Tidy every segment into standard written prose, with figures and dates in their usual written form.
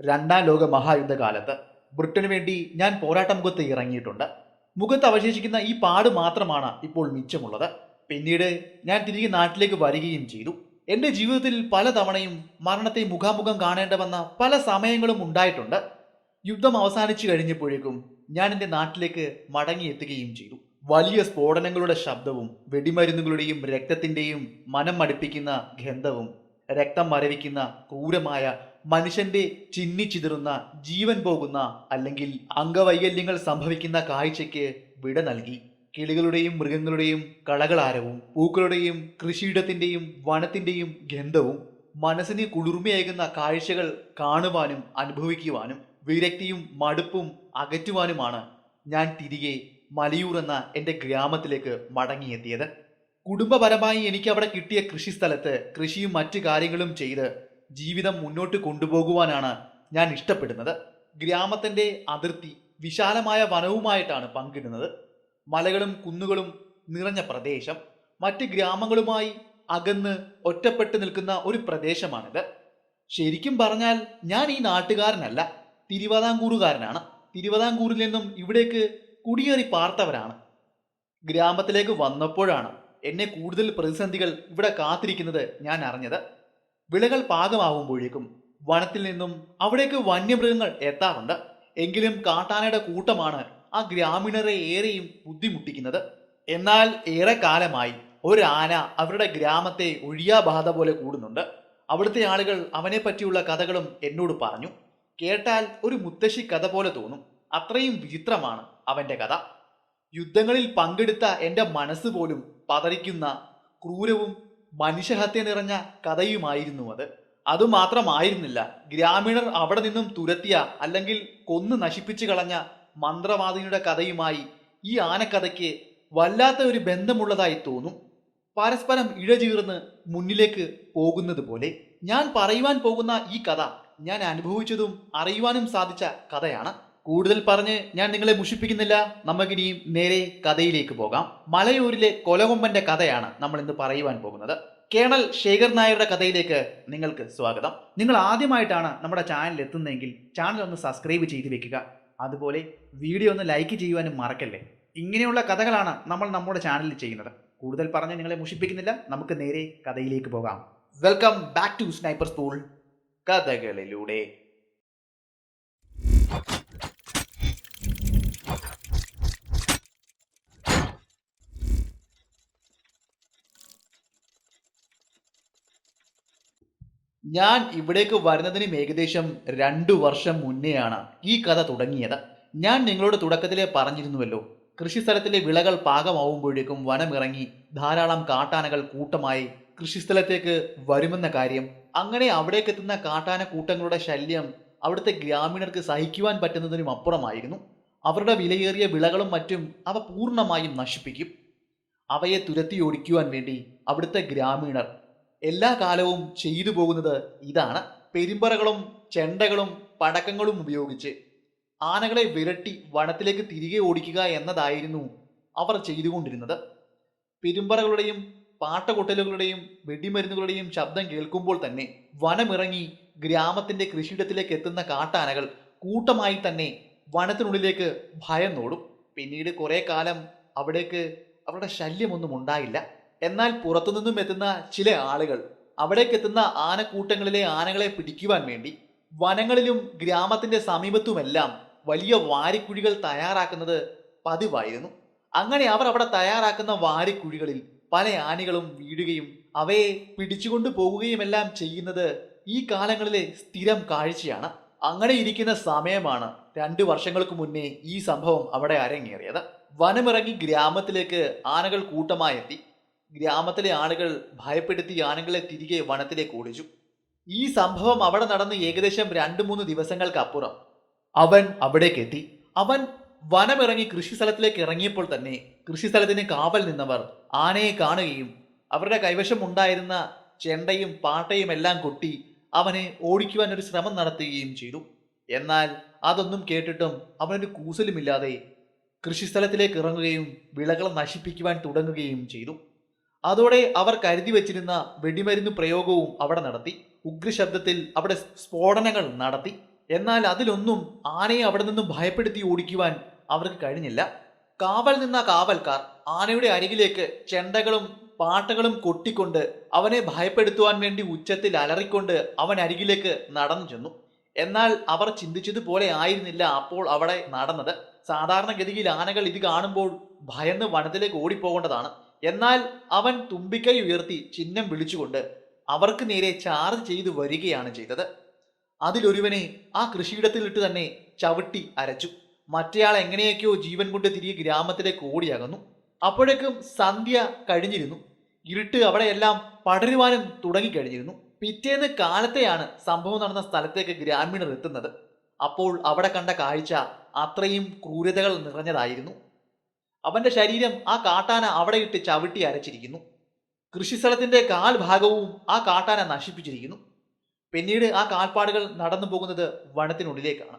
രണ്ടാം ലോക മഹായുദ്ധകാലത്ത് ബ്രിട്ടന് വേണ്ടി ഞാൻ പോരാട്ട മുഖത്ത് ഇറങ്ങിയിട്ടുണ്ട്. മുഖത്ത് അവശേഷിക്കുന്ന ഈ പാട് മാത്രമാണ് ഇപ്പോൾ മിച്ചമുള്ളത്. പിന്നീട് ഞാൻ തിരികെ നാട്ടിലേക്ക് വരികയും ചെയ്തു. എൻ്റെ ജീവിതത്തിൽ പലതവണയും മരണത്തെ മുഖാമുഖം കാണേണ്ട വന്ന പല സമയങ്ങളും ഉണ്ടായിട്ടുണ്ട്. യുദ്ധം അവസാനിച്ചു കഴിഞ്ഞപ്പോഴേക്കും ഞാൻ എൻ്റെ നാട്ടിലേക്ക് മടങ്ങിയെത്തുകയും ചെയ്തു. വലിയ സ്ഫോടനങ്ങളുടെ ശബ്ദവും വെടിമരുന്നുകളുടെയും രക്തത്തിൻ്റെയും മനം മടുപ്പിക്കുന്ന ഗന്ധവും രക്തം മരവിക്കുന്ന ക്രൂരമായ മനുഷ്യന്റെ ചിന്നിച്ചിതറുന്ന ജീവൻ പോകുന്ന അല്ലെങ്കിൽ അംഗവൈകല്യങ്ങൾ സംഭവിക്കുന്ന കാഴ്ചയ്ക്ക് വിട നൽകി. കിളികളുടെയും മൃഗങ്ങളുടെയും കളകളാരവും പൂക്കളുടെയും കൃഷിയിടത്തിന്റെയും വനത്തിന്റെയും ഗന്ധവും മനസ്സിന് കുളിർമയേകുന്ന കാഴ്ചകൾ കാണുവാനും അനുഭവിക്കുവാനും വിരക്തിയും മടുപ്പും അകറ്റുവാനുമാണ് ഞാൻ തിരികെ മലയൂർ എന്ന എൻ്റെ ഗ്രാമത്തിലേക്ക് മടങ്ങിയെത്തിയത്. കുടുംബപരമായി എനിക്ക് അവിടെ കിട്ടിയ കൃഷിസ്ഥലത്ത് കൃഷിയും മറ്റു കാര്യങ്ങളും ചെയ്ത് ജീവിതം മുന്നോട്ട് കൊണ്ടുപോകുവാനാണ് ഞാൻ ഇഷ്ടപ്പെടുന്നത്. ഗ്രാമത്തിൻ്റെ അതിർത്തി വിശാലമായ വനവുമായിട്ടാണ് പങ്കിടുന്നത്. മലകളും കുന്നുകളും നിറഞ്ഞ പ്രദേശം, മറ്റ് ഗ്രാമങ്ങളുമായി അകന്ന് ഒറ്റപ്പെട്ട് നിൽക്കുന്ന ഒരു പ്രദേശമാണിത്. ശരിക്കും പറഞ്ഞാൽ ഞാൻ ഈ നാട്ടുകാരനല്ല, തിരുവിതാംകൂറുകാരനാണ്. തിരുവിതാംകൂറിൽ നിന്നും ഇവിടേക്ക് കുടിയേറി പാർത്തവരാണ്. ഗ്രാമത്തിലേക്ക് വന്നപ്പോഴാണ് എന്നെ കൂടുതൽ പ്രതിസന്ധികൾ ഇവിടെ കാത്തിരിക്കുന്നത് ഞാൻ അറിഞ്ഞത്. വിളകൾ പാകമാകുമ്പോഴേക്കും വനത്തിൽ നിന്നും അവിടേക്ക് വന്യമൃഗങ്ങൾ എത്താറുണ്ട്. എങ്കിലും കാട്ടാനയുടെ കൂട്ടമാണ് ആ ഗ്രാമീണരെ ഏറെയും ബുദ്ധിമുട്ടിക്കുന്നത്. എന്നാൽ ഏറെ കാലമായി ഒരു ആന അവരുടെ ഗ്രാമത്തെ ഒഴിയാബാധ പോലെ കൂടുന്നുണ്ട്. അവിടുത്തെ ആളുകൾ അവനെ പറ്റിയുള്ള കഥകളും എന്നോട് പറഞ്ഞു. കേട്ടാൽ ഒരു മുത്തശ്ശി കഥ പോലെ തോന്നും, അത്രയും വിചിത്രമാണ് അവന്റെ കഥ. യുദ്ധങ്ങളിൽ പങ്കെടുത്ത എൻ്റെ മനസ്സ് പോലും പതറിക്കുന്ന ക്രൂരവും മനുഷ്യഹത്യ നിറഞ്ഞ കഥയുമായിരുന്നു അത്. അതുമാത്രമായിരുന്നില്ല, ഗ്രാമീണർ അവിടെ നിന്നും തുരത്തിയ അല്ലെങ്കിൽ കൊന്നു നശിപ്പിച്ചു കളഞ്ഞ മന്ത്രവാദിനിയുടെ കഥയുമായി ഈ ആനക്കഥയ്ക്ക് വല്ലാത്ത ഒരു ബന്ധമുള്ളതായി തോന്നും. പരസ്പരം ഇഴചീർന്ന് മുന്നിലേക്ക് പോകുന്നത് പോലെ. ഞാൻ പറയുവാൻ പോകുന്ന ഈ കഥ ഞാൻ അനുഭവിച്ചതും അറിയുവാനും സാധിച്ച കഥയാണ്. കൂടുതൽ പറഞ്ഞ് ഞാൻ നിങ്ങളെ മുഷിപ്പിക്കുന്നില്ല. നമുക്കിനിയും നേരെ കഥയിലേക്ക് പോകാം. മലയൂരിലെ കൊലകൊമ്പന്റെ കഥയാണ് നമ്മൾ ഇന്ന് പറയുവാൻ പോകുന്നത്. കേണൽ ശേഖർ നായരുടെ കഥയിലേക്ക് നിങ്ങൾക്ക് സ്വാഗതം. നിങ്ങൾ ആദ്യമായിട്ടാണ് നമ്മുടെ ചാനൽ എത്തുന്നതെങ്കിൽ ചാനൽ ഒന്ന് സബ്സ്ക്രൈബ് ചെയ്ത് വെക്കുക. അതുപോലെ വീഡിയോ ഒന്ന് ലൈക്ക് ചെയ്യുവാനും മറക്കല്ലേ. ഇങ്ങനെയുള്ള കഥകളാണ് നമ്മൾ നമ്മുടെ ചാനലിൽ ചെയ്യുന്നത്. കൂടുതൽ പറഞ്ഞ് നിങ്ങളെ മുഷിപ്പിക്കുന്നില്ല, നമുക്ക് നേരെ കഥയിലേക്ക് പോകാം. Welcome back to sniper school കഥകളിലൂടെ. ഞാൻ ഇവിടേക്ക് വരുന്നതിനും ഏകദേശം 2 വർഷം മുന്നെയാണ് ഈ കഥ തുടങ്ങിയത്. ഞാൻ നിങ്ങളോട് തുടക്കത്തിലെ പറഞ്ഞിരുന്നുവല്ലോ, കൃഷിസ്ഥലത്തിലെ വിളകൾ പാകമാവുമ്പോഴേക്കും വനമിറങ്ങി ധാരാളം കാട്ടാനകൾ കൂട്ടമായി കൃഷിസ്ഥലത്തേക്ക് വരുമെന്ന കാര്യം. അങ്ങനെ അവിടേക്ക് എത്തുന്ന കാട്ടാന കൂട്ടങ്ങളുടെ ശല്യം അവിടുത്തെ ഗ്രാമീണർക്ക് സഹിക്കുവാൻ പറ്റുന്നതിനും അപ്പുറമായിരുന്നു. അവരുടെ വിലയേറിയ വിളകളും മറ്റും അവ പൂർണ്ണമായും നശിപ്പിക്കും. അവയെ തുരത്തി ഓടിക്കുവാൻ വേണ്ടി അവിടുത്തെ ഗ്രാമീണർ എല്ലാ കാലവും ചെയ്തു പോകുന്നത് ഇതാണ്. പെരുമ്പറകളും ചെണ്ടകളും പടക്കങ്ങളും ഉപയോഗിച്ച് ആനകളെ വിരട്ടി വനത്തിലേക്ക് തിരികെ ഓടിക്കുക എന്നതായിരുന്നു അവർ ചെയ്തുകൊണ്ടിരുന്നത്. പെരുമ്പറകളുടെയും പാട്ടകൊട്ടലുകളുടെയും വെടിമരുന്നുകളുടെയും ശബ്ദം കേൾക്കുമ്പോൾ തന്നെ വനമിറങ്ങി ഗ്രാമത്തിന്റെ കൃഷിയിടത്തിലേക്ക് എത്തുന്ന കാട്ടാനകൾ കൂട്ടമായി തന്നെ വനത്തിനുള്ളിലേക്ക് ഭയന്നോടും. പിന്നീട് കുറെ കാലം അവിടേക്ക് അവരുടെ ശല്യമൊന്നും ഉണ്ടായില്ല. എന്നാൽ പുറത്തുനിന്നും എത്തുന്ന ചില ആളുകൾ അവിടേക്ക് എത്തുന്ന ആനക്കൂട്ടങ്ങളിലെ ആനകളെ പിടിക്കുവാൻ വേണ്ടി വനങ്ങളിലും ഗ്രാമത്തിന്റെ സമീപത്തുമെല്ലാം വലിയ വാരിക്കുഴികൾ തയ്യാറാക്കുന്നത് പതിവായിരുന്നു. അങ്ങനെ അവർ അവിടെ തയ്യാറാക്കുന്ന വാരിക്കുഴികളിൽ പല ആനകളും വീഴുകയും അവയെ പിടിച്ചുകൊണ്ടു പോകുകയുമെല്ലാം ചെയ്യുന്നത് ഈ കാലങ്ങളിലെ സ്ഥിരം കാഴ്ചയാണ്. അങ്ങനെ ഇരിക്കുന്ന സമയമാണ് 2 വർഷങ്ങൾക്ക് മുന്നേ ഈ സംഭവം അവിടെ അരങ്ങേറിയത്. വനമിറങ്ങി ഗ്രാമത്തിലേക്ക് ആനകൾ കൂട്ടമായി എത്തി. ഗ്രാമത്തിലെ ആളുകൾ ഭയപ്പെടുത്തി ആനകളെ തിരികെ വനത്തിലേക്ക് ഓടിച്ചു. ഈ സംഭവം അവിടെ നടന്ന് ഏകദേശം 2-3 ദിവസങ്ങൾക്കപ്പുറം അവൻ അവിടേക്ക് എത്തി. അവൻ വനമിറങ്ങി കൃഷിസ്ഥലത്തിലേക്ക് ഇറങ്ങിയപ്പോൾ തന്നെ കൃഷിസ്ഥലത്തിന് കാവൽ നിന്നവർ ആനയെ കാണുകയും അവരുടെ കൈവശം ഉണ്ടായിരുന്ന ചെണ്ടയും പാട്ടയും എല്ലാം കൊട്ടി അവനെ ഓടിക്കുവാൻ ഒരു ശ്രമം നടത്തുകയും ചെയ്തു. എന്നാൽ അതൊന്നും കേട്ടിട്ടും അവനൊരു കൂസലുമില്ലാതെ കൃഷിസ്ഥലത്തിലേക്ക് ഇറങ്ങുകയും വിളകൾ നശിപ്പിക്കുവാൻ തുടങ്ങുകയും ചെയ്തു. അതോടെ അവർ കരുതി വച്ചിരുന്ന വെടിമരുന്ന് പ്രയോഗവും അവിടെ നടത്തി. ഉഗ്രശബ്ദത്തിൽ അവിടെ സ്ഫോടനങ്ങൾ നടത്തി. എന്നാൽ അതിലൊന്നും ആനയെ അവിടെ നിന്നും ഭയപ്പെടുത്തി ഓടിക്കുവാൻ അവർക്ക് കഴിഞ്ഞില്ല. കാവൽ നിന്ന കാവൽക്കാർ ആനയുടെ അരികിലേക്ക് ചെണ്ടകളും പാട്ടകളും കൊട്ടിക്കൊണ്ട് അവനെ ഭയപ്പെടുത്തുവാൻ വേണ്ടി ഉച്ചത്തിൽ അലറിക്കൊണ്ട് അവൻ അരികിലേക്ക് നടന്നു ചെന്നു. എന്നാൽ അവർ ചിന്തിച്ചതുപോലെ ആയിരുന്നില്ല അപ്പോൾ അവിടെ നടന്നത്. സാധാരണഗതിയിൽ ആനകൾ ഇത് കാണുമ്പോൾ ഭയന്ന് വനത്തിലേക്ക് ഓടിപ്പോകേണ്ടതാണ്. എന്നാൽ അവൻ തുമ്പിക്കൈ ഉയർത്തി ചിഹ്നം വിളിച്ചുകൊണ്ട് അവർക്ക് നേരെ ചാർജ് ചെയ്തു വരികയാണ് ചെയ്തത്. അതിലൊരുവനെ ആ കൃഷിയിടത്തിലിട്ട് തന്നെ ചവിട്ടി അരച്ചു. മറ്റേയാൾ എങ്ങനെയൊക്കെയോ ജീവൻ കൊണ്ട് തിരികെ ഗ്രാമത്തിലേക്ക് ഓടിയകന്നു. അപ്പോഴേക്കും സന്ധ്യ കഴിഞ്ഞിരുന്നു. ഇരുട്ട് അവിടെയെല്ലാം പടരുവാനും തുടങ്ങിക്കഴിഞ്ഞിരുന്നു. പിറ്റേന്ന് കാലത്തെയാണ് സംഭവം നടന്ന സ്ഥലത്തേക്ക് ഗ്രാമീണർ എത്തുന്നത്. അപ്പോൾ അവിടെ കണ്ട കാഴ്ച അത്രയും ക്രൂരതകൾ നിറഞ്ഞതായിരുന്നു. അവന്റെ ശരീരം ആ കാട്ടാന അവിടെ ഇട്ട് ചവിട്ടി അരച്ചിരിക്കുന്നു. കൃഷിസ്ഥലത്തിന്റെ കാൽ ഭാഗവും ആ കാട്ടാന നശിപ്പിച്ചിരിക്കുന്നു. പിന്നീട് ആ കാൽപ്പാടുകൾ നടന്നു പോകുന്നത് വനത്തിനുള്ളിലേക്കാണ്.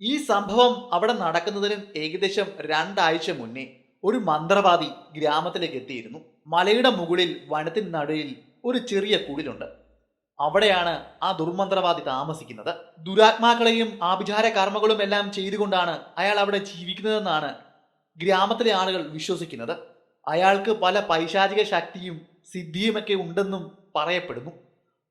ഈ സംഭവം അവിടെ നടക്കുന്നതിന് ഏകദേശം 2 ആഴ്ച മുന്നേ ഒരു മന്ത്രവാദി ഗ്രാമത്തിലേക്ക് എത്തിയിരുന്നു. മലയുടെ മുകളിൽ വനത്തിന് നടുവിൽ ഒരു ചെറിയ കുടിലുണ്ട്. അവിടെയാണ് ആ ദുർമന്ത്രവാദി താമസിക്കുന്നത്. ദുരാത്മാക്കളെയും ആഭിചാര കർമ്മങ്ങളും എല്ലാം ചെയ്തുകൊണ്ടാണ് അയാൾ അവിടെ ജീവിക്കുന്നതെന്നാണ് ഗ്രാമത്തിലെ ആളുകൾ വിശ്വസിക്കുന്നത്. അയാൾക്ക് പല പൈശാചിക ശക്തിയും സിദ്ധിയുമൊക്കെ ഉണ്ടെന്നും പറയപ്പെടുന്നു.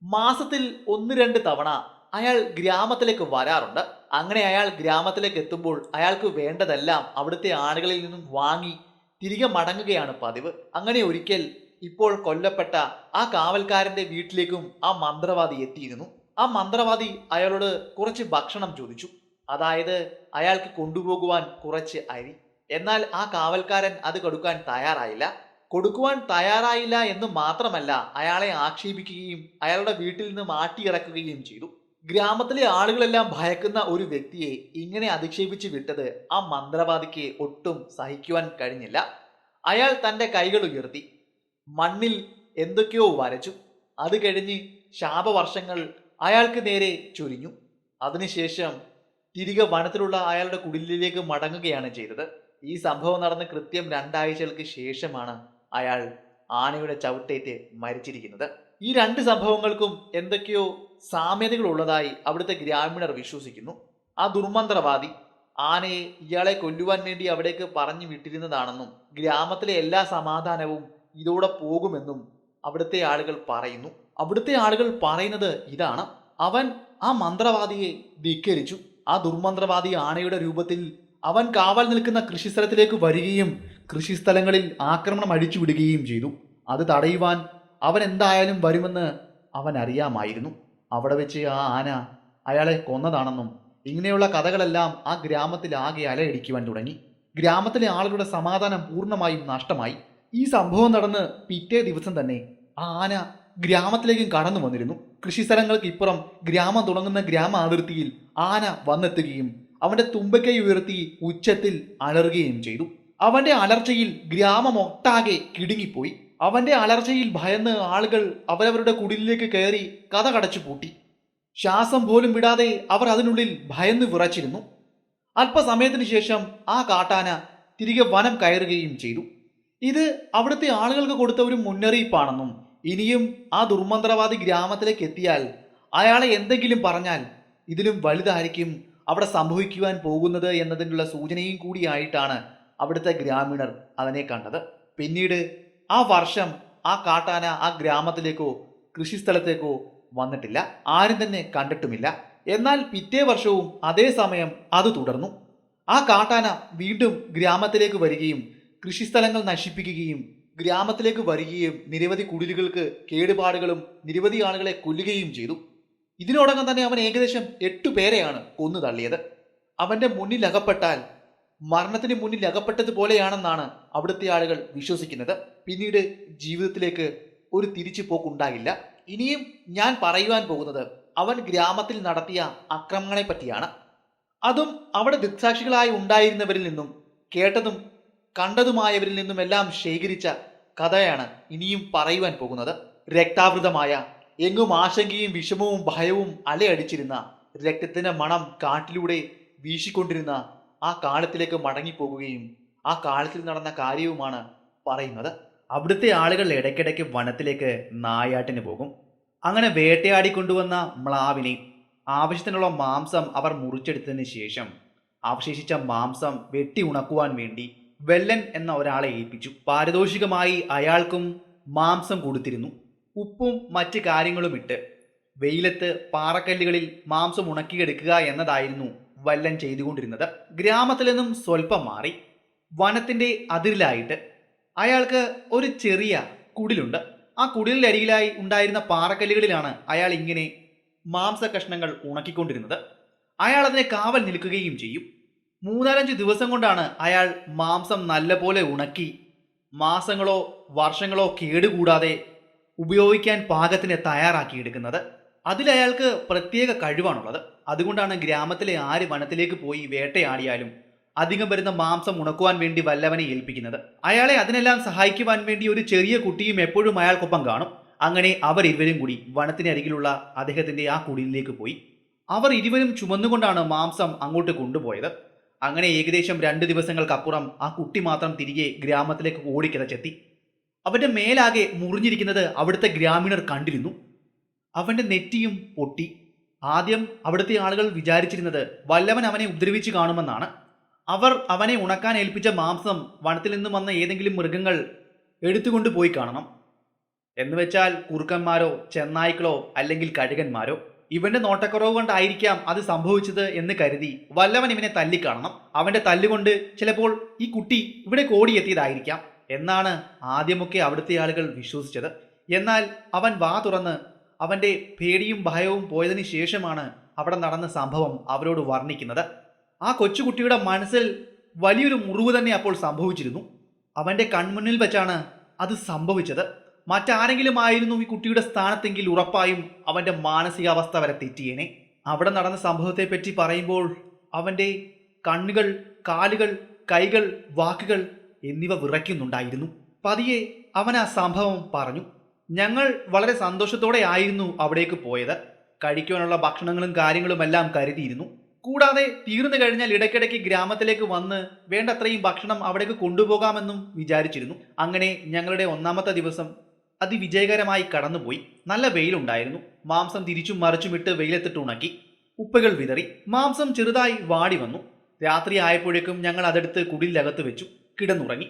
മാസത്തിൽ 1-2 തവണ അയാൾ ഗ്രാമത്തിലേക്ക് വരാറുണ്ട്. അങ്ങനെ അയാൾ ഗ്രാമത്തിലേക്ക് എത്തുമ്പോൾ അയാൾക്ക് വേണ്ടതെല്ലാം അവിടുത്തെ ആളുകളിൽ നിന്നും വാങ്ങി തിരികെ മടങ്ങുകയാണ് പതിവ്. അങ്ങനെ ഒരിക്കൽ ഇപ്പോൾ കൊല്ലപ്പെട്ട ആ കാവൽക്കാരന്റെ വീട്ടിലേക്കും ആ മന്ത്രവാദി എത്തിയിരുന്നു. ആ മന്ത്രവാദി അയാളോട് കുറച്ച് ഭക്ഷണം ചോദിച്ചു. അതായത് അയാൾക്ക് കൊണ്ടുപോകുവാൻ കുറച്ച് അരി. എന്നാൽ ആ കാവൽക്കാരൻ അത് കൊടുക്കുവാൻ തയ്യാറായില്ല എന്ന് മാത്രമല്ല, അയാളെ ആക്ഷേപിക്കുകയും അയാളുടെ വീട്ടിൽ നിന്ന് മാറ്റിയിറക്കുകയും ചെയ്തു. ഗ്രാമത്തിലെ ആളുകളെല്ലാം ഭയക്കുന്ന ഒരു വ്യക്തിയെ ഇങ്ങനെ അധിക്ഷേപിച്ച് വിട്ടത് ആ മന്ത്രവാദിക്ക് ഒട്ടും സഹിക്കുവാൻ കഴിഞ്ഞില്ല. അയാൾ തന്റെ കൈകൾ ഉയർത്തി മണ്ണിൽ എന്തൊക്കെയോ വരച്ചു. അത് കഴിഞ്ഞ് ശാപവർഷങ്ങൾ അയാൾക്ക് നേരെ ചൊരിഞ്ഞു. അതിനുശേഷം തിരികെ വനത്തിലുള്ള അയാളുടെ കുടിലിലേക്ക് മടങ്ങുകയാണ് ചെയ്തത്. ഈ സംഭവം നടന്ന് കൃത്യം 2 ആഴ്ചകൾക്ക് ശേഷമാണ് അയാൾ ആനയുടെ ചവിട്ടേറ്റ് മരിച്ചിരിക്കുന്നത്. ഈ 2 സംഭവങ്ങൾക്കും എന്തൊക്കെയോ സാമ്യതകൾ ഉള്ളതായി അവിടുത്തെ ഗ്രാമീണർ വിശ്വസിക്കുന്നു. ആ ദുർമന്ത്രവാദി ആനയെ ഇയാളെ കൊല്ലുവാൻ വേണ്ടി അവിടേക്ക് പറഞ്ഞു വിട്ടിരുന്നതാണെന്നും ഗ്രാമത്തിലെ എല്ലാ സമാധാനവും ഇതോടെ പോകുമെന്നും അവിടുത്തെ ആളുകൾ പറയുന്നു. അവിടുത്തെ ആളുകൾ പറയുന്നത് ഇതാണ്: അവൻ ആ മന്ത്രവാദിയെ ധിക്കരിച്ചു. ആ ദുർമന്ത്രവാദി ആനയുടെ രൂപത്തിൽ അവൻ കാവൽ നിൽക്കുന്ന കൃഷിസ്ഥലത്തിലേക്ക് വരികയും കൃഷിസ്ഥലങ്ങളിൽ ആക്രമണം അഴിച്ചുവിടുകയും ചെയ്തു. അത് തടയുവാൻ അവൻ എന്തായാലും വരുമെന്ന് അവൻ അറിയാമായിരുന്നു. അവിടെ വെച്ച് ആ ആന അയാളെ കൊന്നതാണെന്നും ഇങ്ങനെയുള്ള കഥകളെല്ലാം ആ ഗ്രാമത്തിൽ ആകെ അലയടിക്കുവാൻ തുടങ്ങി. ഗ്രാമത്തിലെ ആളുകളുടെ സമാധാനം പൂർണ്ണമായും നഷ്ടമായി. ഈ സംഭവം നടന്ന് പിറ്റേ ദിവസം തന്നെ ആ ആന ഗ്രാമത്തിലേക്കും കടന്നു വന്നിരുന്നു. കൃഷിസ്ഥലങ്ങൾക്ക് ഇപ്പുറം ഗ്രാമം തുടങ്ങുന്ന ഗ്രാമ അതിർത്തിയിൽ ആന വന്നെത്തുകയും അവന്റെ തുമ്പക്കൈ ഉയർത്തി ഉച്ചത്തിൽ അലറുകയും ചെയ്തു. അവന്റെ അലർച്ചയിൽ ഗ്രാമം ഒട്ടാകെ കിടുങ്ങിപ്പോയി. അവന്റെ അലർച്ചയിൽ ഭയന്ന് ആളുകൾ അവരവരുടെ കുടിലിലേക്ക് കയറി കതകടച്ചു പൂട്ടി. ശ്വാസം പോലും വിടാതെ അവർ അതിനുള്ളിൽ ഭയന്ന് വിറച്ചിരുന്നു. അല്പസമയത്തിന് ശേഷം ആ കാട്ടാന തിരികെ വനം കയറുകയും ചെയ്തു. ഇത് അവിടുത്തെ ആളുകൾക്ക് കൊടുത്ത ഒരു മുന്നറിയിപ്പാണെന്നും ഇനിയും ആ ദുർമന്ത്രവാദി ഗ്രാമത്തിലേക്ക് എത്തിയാൽ അയാളെ എന്തെങ്കിലും പറഞ്ഞാൽ ഇതിലും വലുതായിരിക്കും അവിടെ സംഭവിക്കുവാൻ പോകുന്നത് എന്നതിനുള്ള സൂചനയും കൂടിയായിട്ടാണ് അവിടുത്തെ ഗ്രാമീണർ അതിനെ കണ്ടത്. പിന്നീട് ആ വർഷം ആ കാട്ടാന ആ ഗ്രാമത്തിലേക്കോ കൃഷിസ്ഥലത്തേക്കോ വന്നിട്ടില്ല. ആരും തന്നെ കണ്ടിട്ടുമില്ല. എന്നാൽ പിറ്റേ വർഷവും അതേ സമയം അത് തുടർന്നു. ആ കാട്ടാന വീണ്ടും ഗ്രാമത്തിലേക്ക് വരികയും കൃഷിസ്ഥലങ്ങൾ നശിപ്പിക്കുകയും ഗ്രാമത്തിലേക്ക് വരികയും നിരവധി കുടിലുകൾക്ക് കേടുപാടുകളും നിരവധി ആളുകളെ കൊല്ലുകയും ചെയ്തു. ഇതിനോടകം തന്നെ അവൻ ഏകദേശം 8 പേരെയാണ് കൊന്നു തള്ളിയത്. അവന്റെ മുന്നിൽ അകപ്പെട്ടാൽ മരണത്തിന് മുന്നിൽ അകപ്പെട്ടതുപോലെയാണെന്നാണ് അവിടുത്തെ ആളുകൾ വിശ്വസിക്കുന്നത്. പിന്നീട് ജീവിതത്തിലേക്ക് ഒരു തിരിച്ചു പോക്കുണ്ടാകില്ല. ഇനിയും ഞാൻ പറയുവാൻ പോകുന്നത് അവൻ ഗ്രാമത്തിൽ നടത്തിയ അക്രമങ്ങളെ പറ്റിയാണ്. അതും അവിടെ ദൃക്സാക്ഷികളായി ഉണ്ടായിരുന്നവരിൽ നിന്നും കേട്ടതും കണ്ടതുമായവരിൽ നിന്നുമെല്ലാം ശേഖരിച്ച കഥയാണ് ഇനിയും പറയുവാൻ പോകുന്നത്. രക്താവൃതമായ, എങ്ങും ആശങ്കയും വിഷമവും ഭയവും അലയടിച്ചിരുന്ന, രക്തത്തിന്റെ മണം കാട്ടിലൂടെ വീശിക്കൊണ്ടിരുന്ന ആ കാലത്തിലേക്ക് മടങ്ങിപ്പോകുകയും ആ കാലത്തിൽ നടന്ന കാര്യവുമാണ് പറയുന്നത്. അവിടുത്തെ ആളുകൾ ഇടയ്ക്കിടയ്ക്ക് വനത്തിലേക്ക് നായാട്ടിന് പോകും. അങ്ങനെ വേട്ടയാടിക്കൊണ്ടുവന്ന മ്ലാവിനെ ആവശ്യത്തിനുള്ള മാംസം അവർ മുറിച്ചെടുത്തതിന് ശേഷം അവശേഷിച്ച മാംസം വെട്ടി ഉണക്കുവാൻ വേണ്ടി വെല്ലൻ എന്ന ഒരാളെ ഏൽപ്പിച്ചു. പാരിതോഷികമായി അയാൾക്കും മാംസം കൊടുത്തിരുന്നു. ഉപ്പും മറ്റ് കാര്യങ്ങളും ഇട്ട് വെയിലത്ത് പാറക്കല്ലുകളിൽ മാംസം ഉണക്കിയെടുക്കുക എന്നതായിരുന്നു വല്ലൻ ചെയ്തുകൊണ്ടിരുന്നത്. ഗ്രാമത്തിൽ നിന്നും സ്വല്പം മാറി വനത്തിന്റെ അതിരിലായിട്ട് അയാൾക്ക് ഒരു ചെറിയ കുടിലുണ്ട്. ആ കുടിലിനരികിലായി ഉണ്ടായിരുന്ന പാറക്കല്ലുകളിലാണ് അയാൾ ഇങ്ങനെ മാംസ കഷ്ണങ്ങൾ ഉണക്കിക്കൊണ്ടിരുന്നത്. അയാൾ അതിനെ കാവൽ നിൽക്കുകയും ചെയ്യും. 3-4 ദിവസം കൊണ്ടാണ് അയാൾ മാംസം നല്ലപോലെ ഉണക്കി മാസങ്ങളോ വർഷങ്ങളോ കേടുകൂടാതെ ഉപയോഗിക്കാൻ പാകത്തിന് തയ്യാറാക്കിയെടുക്കുന്നത്. അതിലയാൾക്ക് പ്രത്യേക കഴിവാണുള്ളത്. അതുകൊണ്ടാണ് ഗ്രാമത്തിലെ ആര് വനത്തിലേക്ക് പോയി വേട്ടയാടിയാലും അധികം വരുന്ന മാംസം ഉണക്കുവാൻ വേണ്ടി വല്ലവനെ ഏൽപ്പിക്കുന്നത്. അയാളെ അതിനെല്ലാം സഹായിക്കുവാൻ വേണ്ടി ഒരു ചെറിയ കുട്ടിയും എപ്പോഴും അയാൾക്കൊപ്പം കാണും. അങ്ങനെ അവർ ഇരുവരും കൂടി വനത്തിനരികിലുള്ള അദ്ദേഹത്തിന്റെ ആ കുടിലിലേക്ക് പോയി. അവർ ഇരുവരും ചുമന്നുകൊണ്ടാണ് മാംസം അങ്ങോട്ട് കൊണ്ടുപോയത്. അങ്ങനെ ഏകദേശം 2 ദിവസങ്ങൾക്കപ്പുറം ആ കുട്ടി മാത്രം തിരികെ ഗ്രാമത്തിലേക്ക് ഓടിക്കിതച്ചെത്തി. അവന്റെ മേലാകെ മുറിഞ്ഞിരിക്കുന്നത് അവിടുത്തെ ഗ്രാമീണർ കണ്ടിരുന്നു. അവന്റെ നെറ്റിയും പൊട്ടി. ആദ്യം അവിടുത്തെ ആളുകൾ വിചാരിച്ചിരുന്നത് വല്ലവൻ അവനെ ഉപദ്രവിച്ചു കാണുമെന്നാണ്. അവർ അവനെ ഉണക്കാൻ ഏൽപ്പിച്ച മാംസം വനത്തിൽ നിന്നും വന്ന ഏതെങ്കിലും മൃഗങ്ങൾ എടുത്തുകൊണ്ട് പോയി കാണണം. എന്നുവെച്ചാൽ കുറുക്കന്മാരോ ചെന്നായ്ക്കളോ അല്ലെങ്കിൽ കഴുകന്മാരോ. ഇവന്റെ നോട്ടക്കുറവ് കൊണ്ടായിരിക്കാം അത് സംഭവിച്ചത് എന്ന് കരുതി വല്ലവൻ ഇവനെ തല്ലിക്കാണണം. അവന്റെ തല്ലുകൊണ്ട് ചിലപ്പോൾ ഈ കുട്ടി ഇവിടെ ഓടിയെത്തിയതായിരിക്കാം എന്നാണ് ആദ്യമൊക്കെ അവിടുത്തെ ആളുകൾ വിശ്വസിച്ചത്. എന്നാൽ അവൻ വാ തുറന്ന് അവന്റെ പേടിയും ഭയവും പോയതിനു ശേഷമാണ് അവിടെ നടന്ന സംഭവം അവരോട് വർണ്ണിക്കുന്നത്. ആ കൊച്ചുകുട്ടിയുടെ മനസ്സിൽ വലിയൊരു മുറിവ് തന്നെ അപ്പോൾ സംഭവിച്ചിരുന്നു. അവന്റെ കൺമുന്നിൽ വെച്ചാണ് അത് സംഭവിച്ചത്. മറ്റാരെങ്കിലും ആയിരുന്നു ഈ കുട്ടിയുടെ സ്ഥാനത്തെങ്കിൽ ഉറപ്പായും അവന്റെ മാനസികാവസ്ഥ വരെ തെറ്റിയേനെ. അവിടെ നടന്ന സംഭവത്തെപ്പറ്റി പറയുമ്പോൾ അവന്റെ കണ്ണുകൾ, കാലുകൾ, കൈകൾ, വാക്കുകൾ എന്നിവ വിറയ്ക്കുന്നുണ്ടായിരുന്നു. പതിയെ അവൻ ആ സംഭവം പറഞ്ഞു. ഞങ്ങൾ വളരെ സന്തോഷത്തോടെ ആയിരുന്നു അവിടേക്ക് പോയത്. കഴിക്കുവാനുള്ള ഭക്ഷണങ്ങളും കാര്യങ്ങളുമെല്ലാം കരുതിയിരുന്നു. കൂടാതെ തീർന്നു കഴിഞ്ഞാൽ ഇടയ്ക്കിടയ്ക്ക് ഗ്രാമത്തിലേക്ക് വന്ന് വേണ്ടത്രയും ഭക്ഷണം അവിടേക്ക് കൊണ്ടുപോകാമെന്നും വിചാരിച്ചിരുന്നു. അങ്ങനെ ഞങ്ങളുടെ 1ാമത്തെ ദിവസം അതിവിജയകരമായി കടന്നുപോയി. നല്ല വെയിലുണ്ടായിരുന്നു. മാംസം തിരിച്ചും മറിച്ചുമിട്ട് വെയിലത്തിട്ട് ഉണക്കി. ഉപ്പുകൾ വിതറി. മാംസം ചെറുതായി വാടി വന്നു. രാത്രി ആയപ്പോഴേക്കും ഞങ്ങൾ അതെടുത്ത് കുടിലകത്ത് വെച്ചു കിടന്നുറങ്ങി.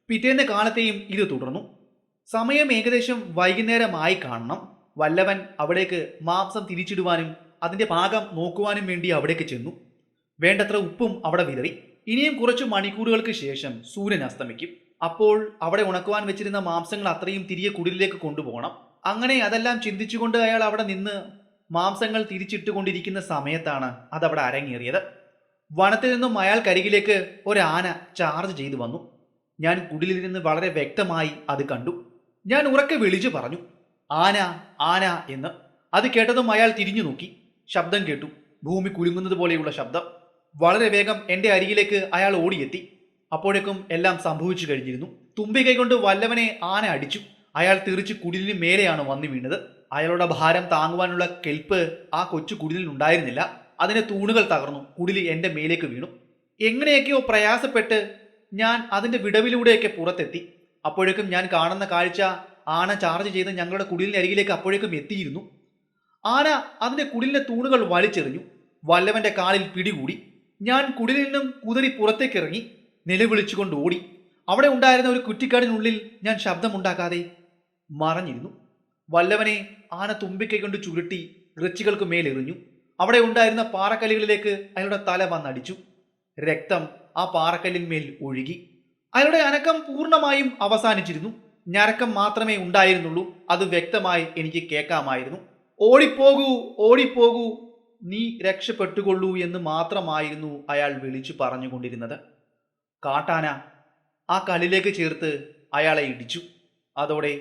പിറ്റേന്ന് കാലത്തെയും ഇത് തുടർന്നു. സമയം ഏകദേശം വൈകുന്നേരമായി കാണണം. വല്ലവൻ അവിടേക്ക് മാംസം തിരിച്ചിടുവാനും അതിന്റെ പാകം നോക്കുവാനും വേണ്ടി അവിടേക്ക് ചെന്നു. വേണ്ടത്ര ഉപ്പും അവിടെ വിതറി. ഇനിയും കുറച്ചു മണിക്കൂറുകൾക്ക് ശേഷം സൂര്യൻ അസ്തമിക്കും. അപ്പോൾ അവിടെ ഉണക്കുവാൻ വെച്ചിരുന്ന മാംസങ്ങൾ അത്രയും തിരികെ കുടിലിലേക്ക് കൊണ്ടുപോകണം. അങ്ങനെ അതെല്ലാം ചിന്തിച്ചുകൊണ്ട് അയാൾ അവിടെ നിന്ന് മാംസങ്ങൾ തിരിച്ചിട്ടുകൊണ്ടിരിക്കുന്ന സമയത്താണ് അതവിടെ അരങ്ങേറിയത്. വനത്തിൽ നിന്നും അയാൾക്കരികിലേക്ക് ഒരാന ചാർജ് ചെയ്തു വന്നു. ഞാൻ കുടിലിരുന്ന് വളരെ വ്യക്തമായി അത് കണ്ടു. ഞാൻ ഉറക്കെ വിളിച്ചു പറഞ്ഞു, ആന, ആന എന്ന്. അത് കേട്ടതും അയാൾ തിരിഞ്ഞു നോക്കി. ശബ്ദം കേട്ടു. ഭൂമി കുലുങ്ങുന്നത് പോലെയുള്ള ശബ്ദം. വളരെ വേഗം എൻ്റെ അരികിലേക്ക് അയാൾ ഓടിയെത്തി. അപ്പോഴേക്കും എല്ലാം സംഭവിച്ചു കഴിഞ്ഞിരുന്നു. തുമ്പികൈ കൊണ്ട് വല്ലവനെ ആന അടിച്ചു. അയാൾ തെറിച്ച് കുടിലിന് മേലെയാണ് വന്നു വീണത്. അയാളുടെ ഭാരം താങ്ങുവാനുള്ള കെൽപ്പ് ആ കൊച്ചു കുടിലിൽ ഉണ്ടായിരുന്നില്ല. അതിന്റെ തൂണുകൾ തകർന്നു. കുടിലി എൻ്റെ മേലേക്ക് വീണു. എങ്ങനെയൊക്കെയോ പ്രയാസപ്പെട്ട് ഞാൻ അതിന്റെ വിടവിലൂടെയൊക്കെ പുറത്തെത്തി. അപ്പോഴേക്കും ഞാൻ കാണുന്ന കാഴ്ച, ആന ചാർജ് ചെയ്ത് ഞങ്ങളുടെ കുടിലിന് അരികിലേക്ക് അപ്പോഴേക്കും എത്തിയിരുന്നു. ആന അതിന്റെ കുടിലിന്റെ തൂണുകൾ വലിച്ചെറിഞ്ഞു. വല്ലവന്റെ കാലിൽ പിടികൂടി. ഞാൻ കുടിലിൽ നിന്നും കുതിരി പുറത്തേക്ക് ഇറങ്ങി നിലവിളിച്ചുകൊണ്ട് ഓടി. അവിടെ ഉണ്ടായിരുന്ന ഒരു കുറ്റിക്കാടിനുള്ളിൽ ഞാൻ ശബ്ദമുണ്ടാക്കാതെ മറഞ്ഞിരുന്നു. വല്ലവനെ ആന തുമ്പിക്കൈ കൊണ്ട് ചുരുട്ടി ഇറച്ചികൾക്ക് മേലെറിഞ്ഞു. അവിടെ ഉണ്ടായിരുന്ന പാറക്കല്ലുകളിലേക്ക് അയാളുടെ തല വന്നടിച്ചു. രക്തം ആ പാറക്കല്ലിന്മേൽ ഒഴുകി. അയാളുടെ അനക്കം പൂർണ്ണമായും അവസാനിച്ചിരുന്നു. ഞരക്കം മാത്രമേ ഉണ്ടായിരുന്നുള്ളൂ. അത് വ്യക്തമായി എനിക്ക് കേൾക്കാമായിരുന്നു. ഓടിപ്പോകൂ, ഓടിപ്പോകൂ, നീ രക്ഷപ്പെട്ടുകൊള്ളൂ എന്ന് മാത്രമായിരുന്നു അയാൾ വിളിച്ചു പറഞ്ഞുകൊണ്ടിരുന്നത്. കാട്ടാന ആ കല്ലിലേക്ക് ചേർത്ത് അയാളെ ഇടിച്ചു. അതോടെ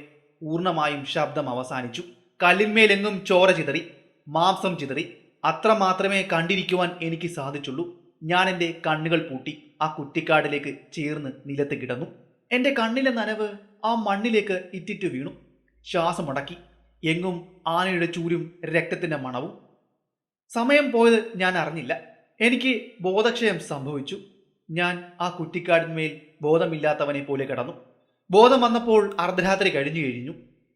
പൂർണ്ണമായും ശബ്ദം അവസാനിച്ചു. കല്ലിന്മേലെങ്ങും ചോര ചിതറി, മാംസം ചിതറി. അത്ര മാത്രമേ കണ്ടിരിക്കുവാൻ എനിക്ക് സാധിച്ചുള്ളൂ. ഞാൻ എൻ്റെ കണ്ണുകൾ പൂട്ടി ആ കുറ്റിക്കാടിലേക്ക് ചേർന്ന് നിലത്ത് കിടന്നു. എൻ്റെ കണ്ണിലെ നനവ് ആ മണ്ണിലേക്ക് ഇറ്റിറ്റു വീണു. ശ്വാസമുടക്കി. എങ്ങും ആനയുടെ ചൂരും രക്തത്തിൻ്റെ മണവും. സമയം പോയത് ഞാൻ അറിഞ്ഞില്ല. എനിക്ക് ബോധക്ഷയം സംഭവിച്ചു. ഞാൻ ആ കുറ്റിക്കാടിന്മേൽ ബോധമില്ലാത്തവനെ പോലെ കിടന്നു. ബോധം വന്നപ്പോൾ അർദ്ധരാത്രി കഴിഞ്ഞു.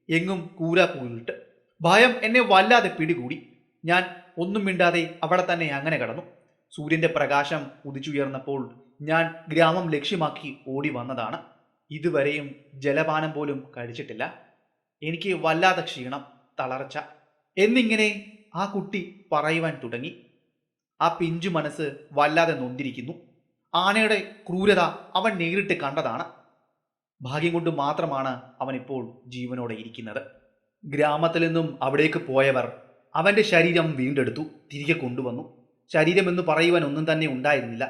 എങ്ങും കൂരാക്കൂരിട്ട്. ഭയം എന്നെ വല്ലാതെ പിടികൂടി. ഞാൻ ഒന്നും മിണ്ടാതെ അവിടെ തന്നെ അങ്ങനെ കടന്നു. സൂര്യന്റെ പ്രകാശം ഉദിച്ചുയർന്നപ്പോൾ ഞാൻ ഗ്രാമം ലക്ഷ്യമാക്കി ഓടി വന്നതാണ്. ഇതുവരെയും ജലപാനം പോലും കഴിച്ചിട്ടില്ല. എനിക്ക് വല്ലാത്ത ക്ഷീണം, തളർച്ച എന്നിങ്ങനെ ആ കുട്ടി പറയുവാൻ തുടങ്ങി. ആ പിഞ്ചു മനസ്സ് വല്ലാതെ നൊന്തിരിക്കുന്നു. ആനയുടെ ക്രൂരത അവൻ നേരിട്ട് കണ്ടതാണ്. ഭാഗ്യം കൊണ്ട് മാത്രമാണ് അവൻ ഇപ്പോൾ ജീവനോടെ ഇരിക്കുന്നത്. ഗ്രാമത്തിൽ നിന്നും അവിടേക്ക് പോയവർ അവന്റെ ശരീരം വീണ്ടെടുത്തു, തിരികെ കൊണ്ടുവന്നു. ശരീരമെന്ന് പറയുവാൻ ഒന്നും തന്നെ ഉണ്ടായിരുന്നില്ല,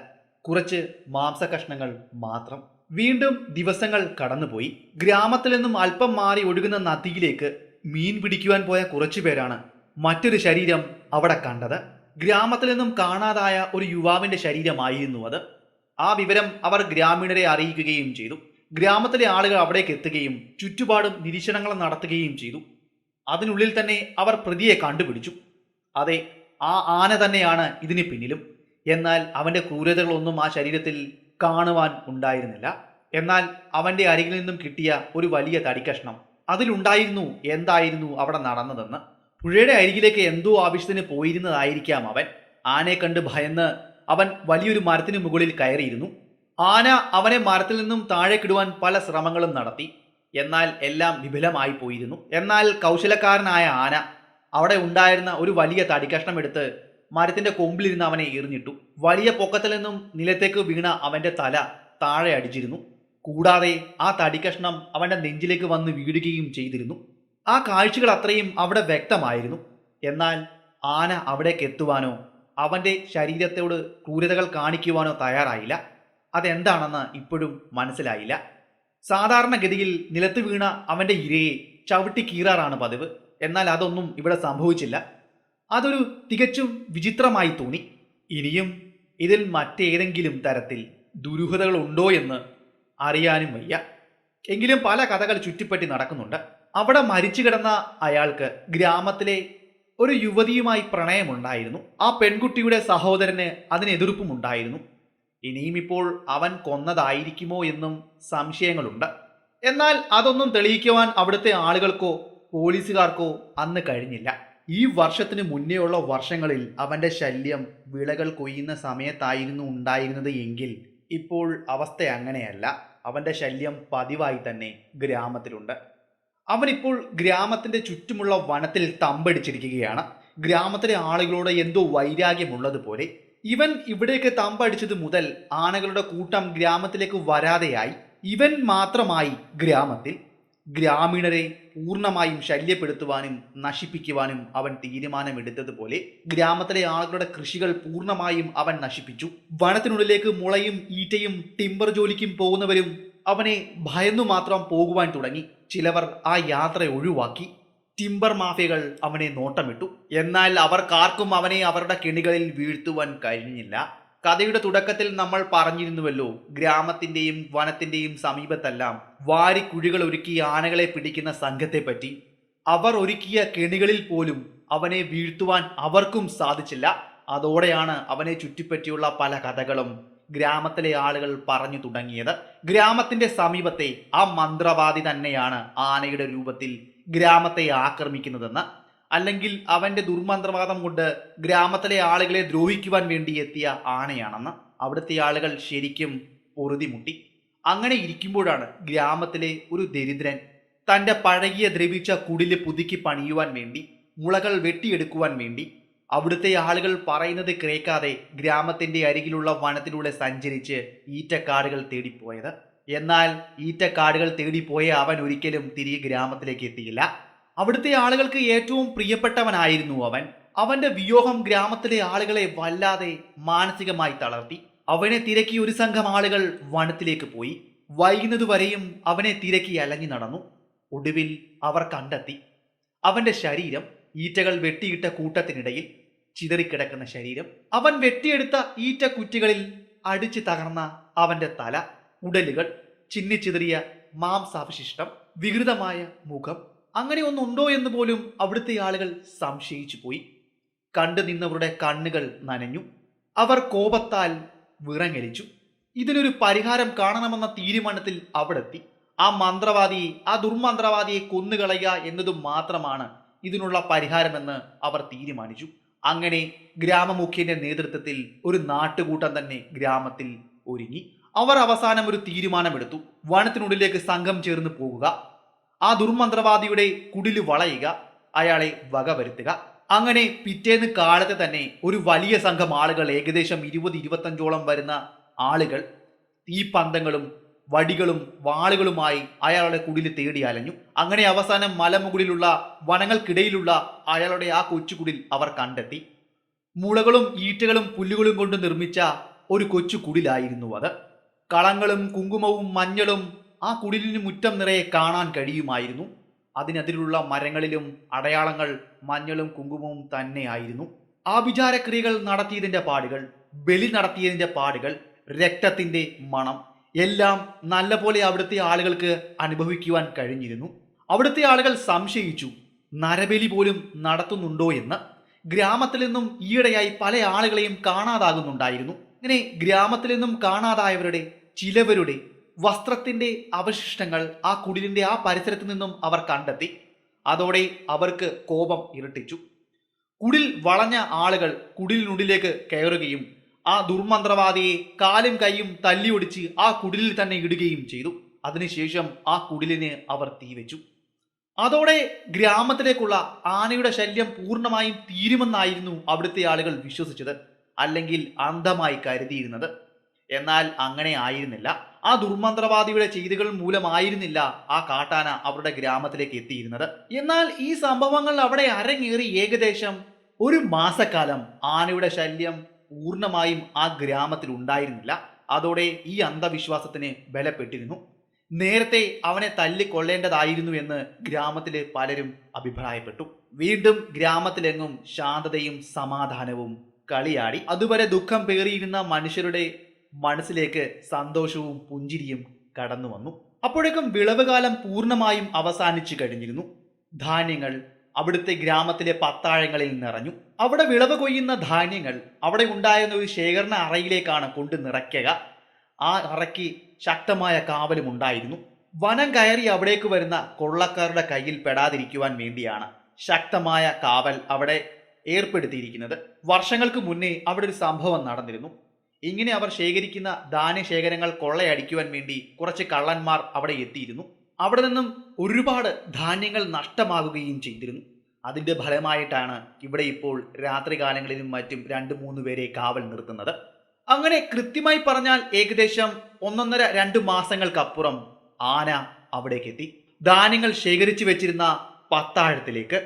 കുറച്ച് മാംസകഷ്ണങ്ങൾ മാത്രം. വീണ്ടും ദിവസങ്ങൾ കടന്നുപോയി. ഗ്രാമത്തിൽ നിന്നും അല്പം മാറി ഒഴുകുന്ന നദിയിലേക്ക് മീൻ പിടിക്കുവാൻ പോയ കുറച്ചു പേരാണ് മറ്റൊരു ശരീരം അവിടെ കണ്ടത്. ഗ്രാമത്തിൽ നിന്നും കാണാതായ ഒരു യുവാവിന്റെ ശരീരമായിരുന്നു അത്. ആ വിവരം അവർ ഗ്രാമീണരെ അറിയിക്കുകയും ചെയ്തു. ഗ്രാമത്തിലെ ആളുകൾ അവിടേക്ക് എത്തുകയും ചുറ്റുപാടും നിരീക്ഷണങ്ങൾ നടത്തുകയും ചെയ്തു. അതിനുള്ളിൽ തന്നെ അവർ പ്രതിയെ കണ്ടുപിടിച്ചു. അതെ, ആ ആന തന്നെയാണ് ഇതിന് പിന്നിലും. എന്നാൽ അവന്റെ ക്രൂരതകളൊന്നും ആ ശരീരത്തിൽ കാണുവാൻ ഉണ്ടായിരുന്നില്ല. എന്നാൽ അവന്റെ അരികിൽ നിന്നും കിട്ടിയ ഒരു വലിയ തടിക്കഷ്ണം, അതിലുണ്ടായിരുന്നു എന്തായിരുന്നു അവിടെ നടന്നതെന്ന്. പുഴയുടെ അരികിലേക്ക് എന്തോ ആവശ്യത്തിന് പോയിരുന്നതായിരിക്കാം അവൻ. ആനയെ കണ്ട് ഭയന്ന് അവൻ വലിയൊരു മരത്തിന് മുകളിൽ കയറിയിരുന്നു. ആന അവനെ മരത്തിൽ നിന്നും താഴേക്കിടുവാൻ പല ശ്രമങ്ങളും നടത്തി. എന്നാൽ എല്ലാം വിഫലമായി പോയിരുന്നു. എന്നാൽ കൗശലക്കാരനായ ആന അവിടെ ഉണ്ടായിരുന്ന ഒരു വലിയ തടിക്കഷ്ണം എടുത്ത് മരത്തിന്റെ കൊമ്പിലിരുന്ന് അവനെ എറിഞ്ഞിട്ടു. വലിയ പൊക്കത്തിൽ നിന്നും നിലത്തേക്ക് വീണ അവന്റെ തല താഴെ അടിച്ചിരുന്നു. കൂടാതെ ആ തടിക്കഷ്ണം അവന്റെ നെഞ്ചിലേക്ക് വന്ന് വീഴുകയും ചെയ്തിരുന്നു. ആ കാഴ്ചകൾ അത്രയും അവിടെ വ്യക്തമായിരുന്നു. എന്നാൽ ആന അവിടേക്ക് എത്തുവാനോ അവന്റെ ശരീരത്തോട് ക്രൂരതകൾ കാണിക്കുവാനോ തയ്യാറായില്ല. അതെന്താണെന്ന് ഇപ്പോഴും മനസ്സിലായില്ല. സാധാരണഗതിയിൽ നിലത്ത് വീണ അവന്റെ ഇരയെ ചവിട്ടി കീറാറാണ് പതിവ്. എന്നാൽ അതൊന്നും ഇവിടെ സംഭവിച്ചില്ല. അതൊരു തികച്ചും വിചിത്രമായി തോന്നി. ഇനിയും ഇതിൽ മറ്റേതെങ്കിലും തരത്തിൽ ദുരൂഹതകൾ ഉണ്ടോ എന്ന് അറിയാനും വയ്യ. എങ്കിലും പല കഥകൾ ചുറ്റിപ്പറ്റി നടക്കുന്നുണ്ട്. അവിടെ മരിച്ചു കിടന്ന അയാൾക്ക് ഗ്രാമത്തിലെ ഒരു യുവതിയുമായി പ്രണയമുണ്ടായിരുന്നു. ആ പെൺകുട്ടിയുടെ സഹോദരന് അതിന് എതിർപ്പും ഉണ്ടായിരുന്നു. ഇനിയും ഇപ്പോൾ അവൻ കൊന്നതായിരിക്കുമോ എന്നും സംശയങ്ങളുണ്ട്. എന്നാൽ അതൊന്നും തെളിയിക്കുവാൻ അവിടുത്തെ ആളുകൾക്കോ പോലീസുകാർക്കോ അന്ന് കഴിഞ്ഞില്ല. ഈ വർഷത്തിന് മുന്നേയുള്ള വർഷങ്ങളിൽ അവന്റെ ശല്യം വിളകൾ കൊയ്യുന്ന സമയത്തായിരുന്നു ഉണ്ടായിരുന്നത് എങ്കിൽ ഇപ്പോൾ അവസ്ഥ അങ്ങനെയല്ല. അവന്റെ ശല്യം പതിവായി തന്നെ ഗ്രാമത്തിലുണ്ട്. അവനിപ്പോൾ ഗ്രാമത്തിന്റെ ചുറ്റുമുള്ള വനത്തിൽ തമ്പടിച്ചിരിക്കുകയാണ്. ഗ്രാമത്തിലെ ആളുകളോട് എന്തോ വൈരാഗ്യമുള്ളതുപോലെ. ഇവൻ ഇവിടേക്ക് തമ്പടിച്ചത് മുതൽ ആനകളുടെ കൂട്ടം ഗ്രാമത്തിലേക്ക് വരാതെയായി. ഇവൻ മാത്രമായി ഗ്രാമത്തിൽ. ഗ്രാമീണരെ പൂർണ്ണമായും ശല്യപ്പെടുത്തുവാനും നശിപ്പിക്കുവാനും അവൻ തീരുമാനമെടുത്തതുപോലെ ഗ്രാമത്തിലെ ആളുകളുടെ കൃഷികൾ പൂർണ്ണമായും അവൻ നശിപ്പിച്ചു. വനത്തിനുള്ളിലേക്ക് മുളയും ഈറ്റയും ടിമ്പർ ജോലിക്കും പോകുന്നവരും അവനെ ഭയന്നു മാത്രം പോകുവാൻ തുടങ്ങി. ചിലവർ ആ യാത്ര ഒഴിവാക്കി. ടിമ്പർ മാഫിയകൾ അവനെ നോട്ടമിട്ടു. എന്നാൽ അവർക്കാർക്കും അവനെ അവരുടെ കെണികളിൽ വീഴ്ത്തുവാൻ കഴിഞ്ഞില്ല. കഥയുടെ തുടക്കത്തിൽ നമ്മൾ പറഞ്ഞിരുന്നുവല്ലോ, ഗ്രാമത്തിന്റെയും വനത്തിന്റെയും സമീപത്തെല്ലാം വാരിക്കുഴികൾ ഒരുക്കി ആനകളെ പിടിക്കുന്ന സംഘത്തെപ്പറ്റി. അവർ ഒരുക്കിയ കെണികളിൽ പോലും അവനെ വീഴ്ത്തുവാൻ അവർക്കും സാധിച്ചില്ല. അതോടെയാണ് അവനെ ചുറ്റിപ്പറ്റിയുള്ള പല കഥകളും ഗ്രാമത്തിലെ ആളുകൾ പറഞ്ഞു തുടങ്ങിയത്. ഗ്രാമത്തിന്റെ സമീപത്തെ ആ മന്ത്രവാദി തന്നെയാണ് ആനയുടെ രൂപത്തിൽ ഗ്രാമത്തെ ആക്രമിക്കുന്നതെന്ന്, അല്ലെങ്കിൽ അവന്റെ ദുർമന്ത്രവാദം കൊണ്ട് ഗ്രാമത്തിലെ ആളുകളെ ദ്രോഹിക്കുവാൻ വേണ്ടി എത്തിയ ആനയാണെന്ന് അവിടുത്തെ ആളുകൾ ശരിക്കും പൊറുതിമുട്ടി. അങ്ങനെ ഇരിക്കുമ്പോഴാണ് ഗ്രാമത്തിലെ ഒരു ദരിദ്രൻ തൻ്റെ പഴകിയ ദ്രവിച്ച കുടില് പുതുക്കി പണിയുവാൻ വേണ്ടി, മുളകൾ വെട്ടിയെടുക്കുവാൻ വേണ്ടി അവിടുത്തെ ആളുകൾ പറയുന്നത് കേൾക്കാതെ ഗ്രാമത്തിന്റെ അരികിലുള്ള വനത്തിലൂടെ സഞ്ചരിച്ച് ഈറ്റക്കാടുകൾ തേടിപ്പോയത്. എന്നാൽ ഈറ്റക്കാടുകൾ തേടിപ്പോയ അവൻ ഒരിക്കലും തിരികെ ഗ്രാമത്തിലേക്ക് എത്തിയില്ല. അവിടുത്തെ ആളുകൾക്ക് ഏറ്റവും പ്രിയപ്പെട്ടവനായിരുന്നു അവൻ. അവന്റെ വിയോഗം ഗ്രാമത്തിലെ ആളുകളെ വല്ലാതെ മാനസികമായി തളർത്തി. അവനെ തിരക്കി ഒരു സംഘം ആളുകൾ വനത്തിലേക്ക് പോയി. വൈകുന്നതുവരെയും അവനെ തിരക്കി അലഞ്ഞു നടന്നു. ഒടുവിൽ അവർ കണ്ടെത്തി അവന്റെ ശരീരം. ഈറ്റകൾ വെട്ടിയിട്ട കൂട്ടത്തിനിടയിൽ ചിതറിക്കിടക്കുന്ന ശരീരം. അവൻ വെട്ടിയെടുത്ത ഈറ്റ കുറ്റികളിൽ അടിച്ചു തകർന്ന അവന്റെ തല, ഉടലുകൾ, ചിന്നിച്ചിതറിയ മാംസാവശിഷ്ടം, വികൃതമായ മുഖം, അങ്ങനെ ഒന്നുണ്ടോ എന്ന് പോലും അവിടുത്തെ ആളുകൾ സംശയിച്ചു പോയി. കണ്ടു നിന്നവരുടെ കണ്ണുകൾ നനഞ്ഞു. അവർ കോപത്താൽ വിറങ്ങലിച്ചു. ഇതിനൊരു പരിഹാരം കാണണമെന്ന തീരുമാനത്തിൽ അവിടെത്തി. ആ മന്ത്രവാദിയെ, ആ ദുർമന്ത്രവാദിയെ കൊന്നുകളയുക എന്നതും മാത്രമാണ് ഇതിനുള്ള പരിഹാരമെന്ന് അവർ തീരുമാനിച്ചു. അങ്ങനെ ഗ്രാമമുഖ്യന്റെ നേതൃത്വത്തിൽ ഒരു നാട്ടുകൂട്ടം തന്നെ ഗ്രാമത്തിൽ ഒരുങ്ങി. അവർ അവസാനം ഒരു തീരുമാനമെടുത്തു. വനത്തിനുള്ളിലേക്ക് സംഘം ചേർന്ന് പോകുക, ആ ദുർമന്ത്രവാദിയുടെ കുടില് വളയുക, അയാളെ വകവരുത്തുക. അങ്ങനെ പിറ്റേന്ന് കാലത്തെ തന്നെ ഒരു വലിയ സംഘം ആളുകൾ, ഏകദേശം 20-25ഓളം വരുന്ന ആളുകൾ തീപ്പന്തങ്ങളും വടികളും വാളുകളുമായി അയാളുടെ കുടില് തേടി അലഞ്ഞു. അങ്ങനെ അവസാനം മലമുകളിലുള്ള വനങ്ങൾക്കിടയിലുള്ള അയാളുടെ ആ കൊച്ചുകുടിൽ അവർ കണ്ടെത്തി. മുളകളും ഈറ്റകളും പുല്ലുകളും കൊണ്ട് നിർമ്മിച്ച ഒരു കൊച്ചു കുടിലായിരുന്നു അത്. കളങ്ങളും കുങ്കുമവും മഞ്ഞളും ആ കുടിലിന് മുറ്റം നിറയെ കാണാൻ കഴിയുമായിരുന്നു. അതിനെതിലുള്ള മരങ്ങളിലും അടയാളങ്ങൾ മഞ്ഞളും കുങ്കുമവും തന്നെയായിരുന്നു. ആഭിചാരക്രിയകൾ നടത്തിയതിന്റെ പാടുകൾ, ബലി നടത്തിയതിന്റെ പാടുകൾ, രക്തത്തിന്റെ മണം എല്ലാം നല്ലപോലെ അവിടുത്തെ ആളുകൾക്ക് അനുഭവിക്കുവാൻ കഴിഞ്ഞിരുന്നു. അവിടുത്തെ ആളുകൾ സംശയിച്ചു, നരബലി പോലും നടത്തുന്നുണ്ടോ എന്ന്. ഗ്രാമത്തിൽ നിന്നും ഈയിടെയായി പല ആളുകളെയും കാണാതാകുന്നുണ്ടായിരുന്നു. ഇങ്ങനെ ഗ്രാമത്തിൽ നിന്നും കാണാതായവരുടെ ചിലവരുടെ വസ്ത്രത്തിന്റെ അവശിഷ്ടങ്ങൾ ആ കുടിലിന്റെ ആ പരിസരത്ത് നിന്നും അവർ കണ്ടെത്തി. അതോടെ അവർക്ക് കോപം ഇരട്ടിച്ചു. കുടിൽ വളഞ്ഞ ആളുകൾ കുടിലിനുള്ളിലേക്ക് കയറുകയും ആ ദുർമന്ത്രവാദിയെ കാലും കൈയും തല്ലിയൊടിച്ച് ആ കുടിലിൽ തന്നെ ഇടുകയും ചെയ്തു. അതിനുശേഷം ആ കുടിലിന് അവർ തീവെച്ചു. അതോടെ ഗ്രാമത്തിലേക്കുള്ള ആനയുടെ ശല്യം പൂർണ്ണമായും തീരുമെന്നായിരുന്നു അവിടുത്തെ ആളുകൾ വിശ്വസിച്ചത്, അല്ലെങ്കിൽ അന്ധമായി കരുതിയിരുന്നത്. എന്നാൽ അങ്ങനെ ആയിരുന്നില്ല. ആ ദുർമന്ത്രവാദിയുടെ ചെയ്തികൾ മൂലമായിരുന്നില്ല ആ കാട്ടാന അവരുടെ ഗ്രാമത്തിലേക്ക് എത്തിയിരുന്നത്. എന്നാൽ ഈ സംഭവങ്ങൾ അവിടെ അരങ്ങേറി ഏകദേശം ഒരു മാസക്കാലം ആനയുടെ ശല്യം പൂർണ്ണമായും ആ ഗ്രാമത്തിൽ ഉണ്ടായിരുന്നില്ല. അതോടെ ഈ അന്ധവിശ്വാസത്തിന് ബലപ്പെട്ടിരുന്നു. നേരത്തെ അവനെ തല്ലിക്കൊള്ളേണ്ടതായിരുന്നു എന്ന് ഗ്രാമത്തിലെ പലരും അഭിപ്രായപ്പെട്ടു. വീണ്ടും ഗ്രാമത്തിലെങ്ങും ശാന്തതയും സമാധാനവും കളിയാടി. അതുവരെ ദുഃഖം പേറിയിരുന്ന മനുഷ്യരുടെ മനസ്സിലേക്ക് സന്തോഷവും പുഞ്ചിരിയും കടന്നു വന്നു. അപ്പോഴേക്കും വിളവുകാലം പൂർണ്ണമായും അവസാനിച്ചു കഴിഞ്ഞിരുന്നു. ധാന്യങ്ങൾ അവിടുത്തെ ഗ്രാമത്തിലെ പത്താഴങ്ങളിൽ നിറഞ്ഞു. അവിടെ വിളവ് കൊയ്യുന്ന ധാന്യങ്ങൾ അവിടെ ഉണ്ടായിരുന്ന ഒരു ശേഖരണ അറയിലേക്കാണ് കൊണ്ട് നിറയ്ക്കുക. ആ അറയ്ക്ക് ശക്തമായ കാവലും ഉണ്ടായിരുന്നു. വനം കയറി അവിടേക്ക് വരുന്ന കൊള്ളക്കാരുടെ കയ്യിൽ പെടാതിരിക്കുവാൻ വേണ്ടിയാണ് ശക്തമായ കാവൽ അവിടെ ഏർപ്പെടുത്തിയിരിക്കുന്നത്. വർഷങ്ങൾക്ക് മുന്നേ അവിടെ ഒരു സംഭവം നടന്നിരുന്നു. ഇങ്ങനെ അവർ ശേഖരിക്കുന്ന ധാന്യശേഖരങ്ങൾ കൊള്ളയടിക്കുവാൻ വേണ്ടി കുറച്ച് കള്ളന്മാർ അവിടെ എത്തിയിരുന്നു. അവിടെ നിന്നും ഒരുപാട് ധാന്യങ്ങൾ നഷ്ടമാകുകയും ചെയ്തിരുന്നു. അതിന്റെ ഫലമായിട്ടാണ് ഇവിടെ ഇപ്പോൾ രാത്രികാലങ്ങളിലും മറ്റും 2-3 പേരെ കാവൽ നിർത്തുന്നത്. അങ്ങനെ കൃത്യമായി പറഞ്ഞാൽ ഏകദേശം 1.5-2 മാസങ്ങൾക്കപ്പുറം ആന അവിടേക്ക് എത്തി. ധാന്യങ്ങൾ ശേഖരിച്ചു വെച്ചിരുന്ന പത്താഴത്തിലേക്ക്